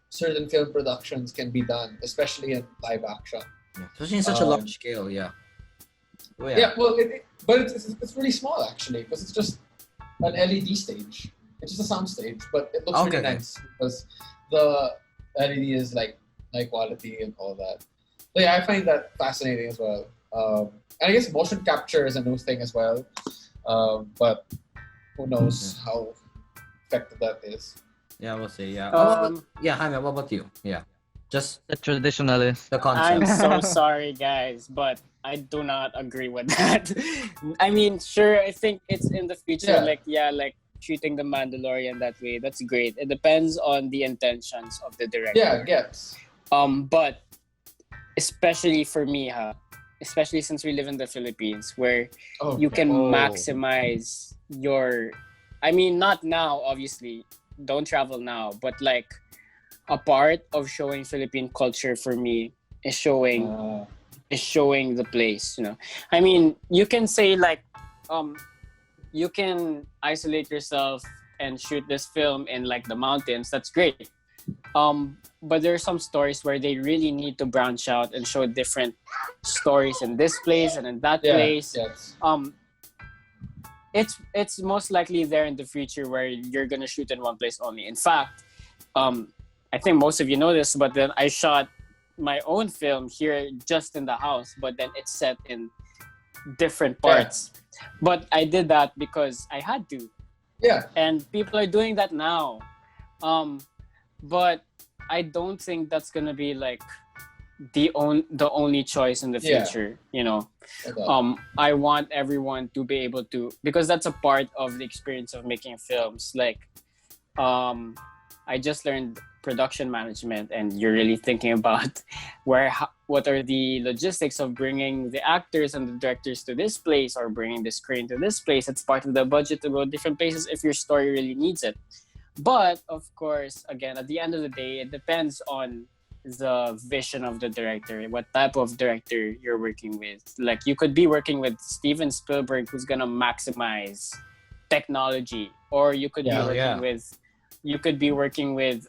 certain film productions can be done, especially in live action. Yeah. Especially in such a Um, large scale, yeah. Oh, Yeah, well, but it's really small actually because it's just an LED stage. It's just a sound stage, but it looks Okay, really okay. nice because the LED is like high quality and all that. So yeah, I find that fascinating as well. And I guess motion capture is a new thing as well, but who knows how effective that is. Yeah, we'll see. Yeah. Um, Yeah, Jaime, what about you? Yeah. Just The traditionalist. the I'm concept. so sorry, guys, but I do not agree with that. I mean, sure, I think it's in the future, like treating the Mandalorian that way. That's great. It depends on the intentions of the director. Yeah, gets. But especially for me, especially since we live in the Philippines, where you can maximize your. I mean, not now, obviously. Don't travel now, but like a part of showing Philippine culture for me is showing the place. You know, I mean, you can say like, you can isolate yourself and shoot this film in like the mountains. That's great. But there are some stories where they really need to branch out and show different stories in this place and in that place. Yes. It's most likely there in the future where you're gonna shoot in one place only. In fact, I think most of you know this, but then I shot my own film here just in the house, but then it's set in different parts. But I did that because I had to. Yeah. And people are doing that now. But I don't think that's gonna be like the only choice in the future. You know, I want everyone to be able to, because that's a part of the experience of making films. Like, I just learned production management, and you're really thinking about what are the logistics of bringing the actors and the directors to this place, or bringing the screen to this place. It's part of the budget to go different places if your story really needs it. But of course, again, at the end of the day, it depends on the vision of the director, what type of director you're working with. Like, you could be working with Steven Spielberg, who's gonna maximize technology, or you could be working with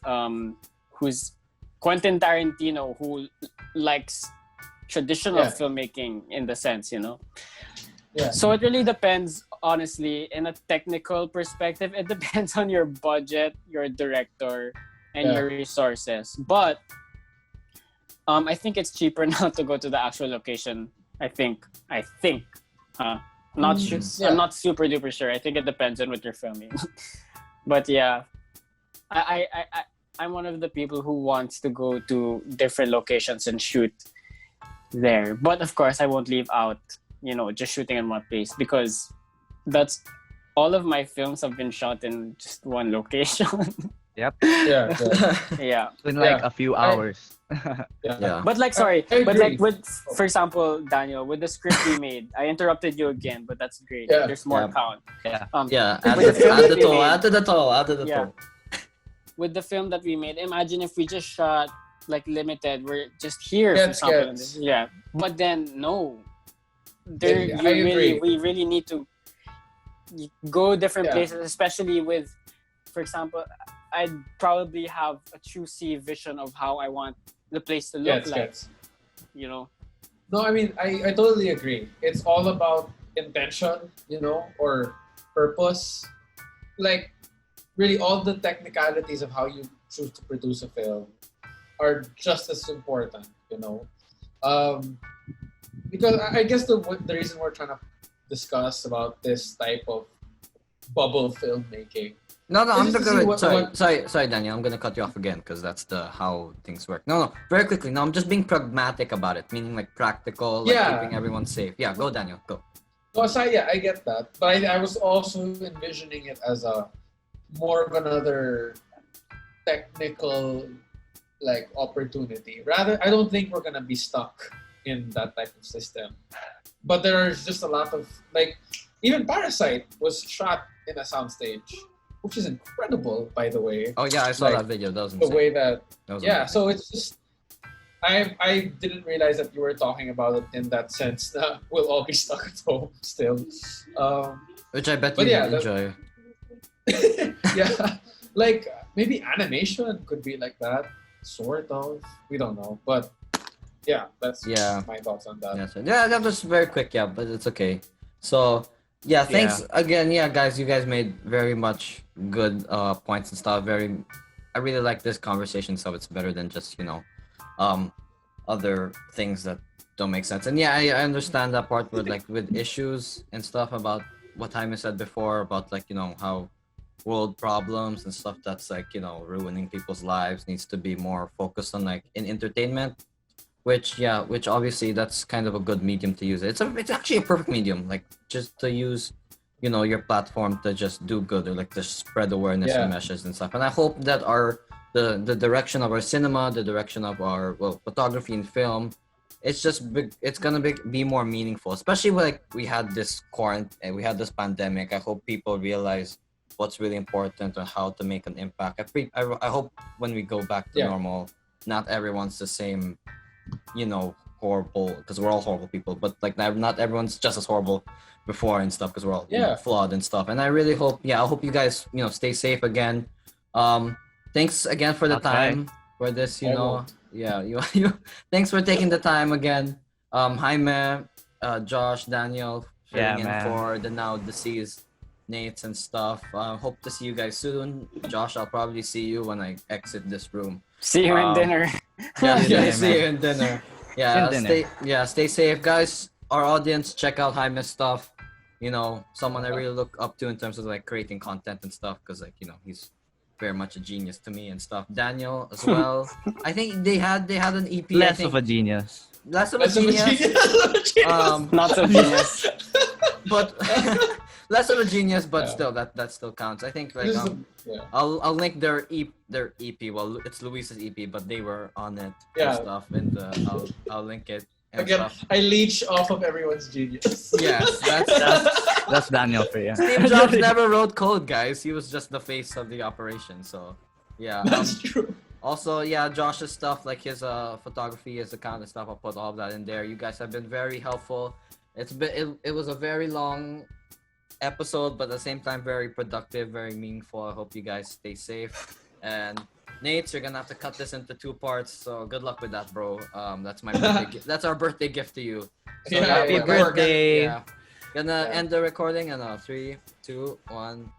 who's Quentin Tarantino, who likes traditional filmmaking in the sense, you know. Yeah. So it really depends, honestly. In a technical perspective, it depends on your budget, your director, and your resources. But I think it's cheaper now to go to the actual location. I think. Not sure. I'm not super duper sure. I think it depends on what you're filming. But yeah, I'm one of the people who wants to go to different locations and shoot there. But of course, I won't leave out, you know, just shooting in one place, because that's all of my films have been shot in just one location. Yep. Yeah. In like a few hours. Yeah. But like, sorry, I but agree. like with, for example, Daniel, with the script we made, I interrupted you again, but that's great. Yeah. There's more Yeah. count. Yeah. Yeah, with add the film that the we toe, made. add to the toe. With the film that we made, imagine if we just shot like limited, we're just here, for Gets. example. Yeah. But then no. Yeah, I agree. We really need to go different Yeah. places, especially with, for example, I'd probably have a true C vision of how I want the place to look like. You know? No, I mean, I totally agree. It's all about intention, you know, or purpose. Like, really, all the technicalities of how you choose to produce a film are just as important, you know. Because I guess the reason we're trying to discuss about this type of bubble filmmaking. No, I'm Just not to see gonna. what- Sorry, Daniel. I'm gonna cut you off again because that's how things work. No, very quickly. No, I'm just being pragmatic about it, meaning like practical, like Yeah. keeping everyone safe. Yeah, go, Daniel, go. No, so I get that, but I was also envisioning it as a more of another technical like opportunity. Rather, I don't think we're gonna be stuck in that type of system. But there's just a lot of like even Parasite was shot in a soundstage, which is incredible, by the way. Oh yeah, I saw Like, that video. That was The insane. way that That was yeah, amazing. so it's just I didn't realize that you were talking about it in that sense. That we'll all be stuck at home still. Which I bet But you yeah, enjoy. yeah, like maybe animation could be like that, sort of. We don't know, but yeah, that's Yeah. my thoughts on that. Yeah, so, yeah, that was very quick, yeah, but it's okay. So, yeah, thanks again. Yeah, guys, you guys made very much good points and stuff. I really like this conversation, so it's better than just, other things that don't make sense. And yeah, I understand that part with like with issues and stuff about what Jaime said before about like, how world problems and stuff that's like, ruining people's lives needs to be more focused on like in entertainment. Which obviously that's kind of a good medium to use. It's actually a perfect medium, like just to use, your platform to just do good or like to spread awareness Yeah. and messages and stuff. And I hope that the direction of our cinema, the direction of our photography and film, it's gonna be more meaningful. Especially when, like we had this quarantine, we had this pandemic. I hope people realize what's really important and how to make an impact. I hope when we go back to Yeah. normal, not everyone's the same, horrible, because we're all horrible people, but like not everyone's just as horrible before and stuff, because we're all flawed and stuff. And I really hope, I hope you guys, stay safe again. Thanks again for the I'll try. time for this, I won't. you thanks for taking the time again. Jaime, Josh, Daniel, Yeah, filling in man. for the now deceased Nates and stuff. Hope to see you guys soon. Josh, I'll probably see you when I exit this room. See you in dinner. Yeah, Yeah, see you in dinner. Yeah, In dinner. stay safe, guys. Our audience, check out Jaime's stuff. Someone I really look up to in terms of like creating content and stuff, because like he's very much a genius to me and stuff. Daniel as well. I think they had an EP. I Less think, of a genius. less of a That's a genius. genius. Not so genius. But less of a genius, but Yeah. still that still counts. I think like This is yeah. I'll link their EP. Well, it's Luis's EP, but they were on it Yeah. and stuff, and I'll link it and Again, stuff. I leech off of everyone's genius. Yes, that's That's Daniel for you. Steve Jobs never wrote code, guys. He was just the face of the operation. So, yeah. That's true. Also, yeah, Josh's stuff, like his photography, his account and stuff. I'll put all of that in there. You guys have been very helpful. It was a very long episode, but at the same time very productive, very meaningful. I hope you guys stay safe. And Nate, you're gonna have to cut this into 2 parts. So good luck with that, bro. That's my that's our birthday gift to you. So Yeah, Happy yeah, birthday. Gonna end the recording in 3, 2, 1.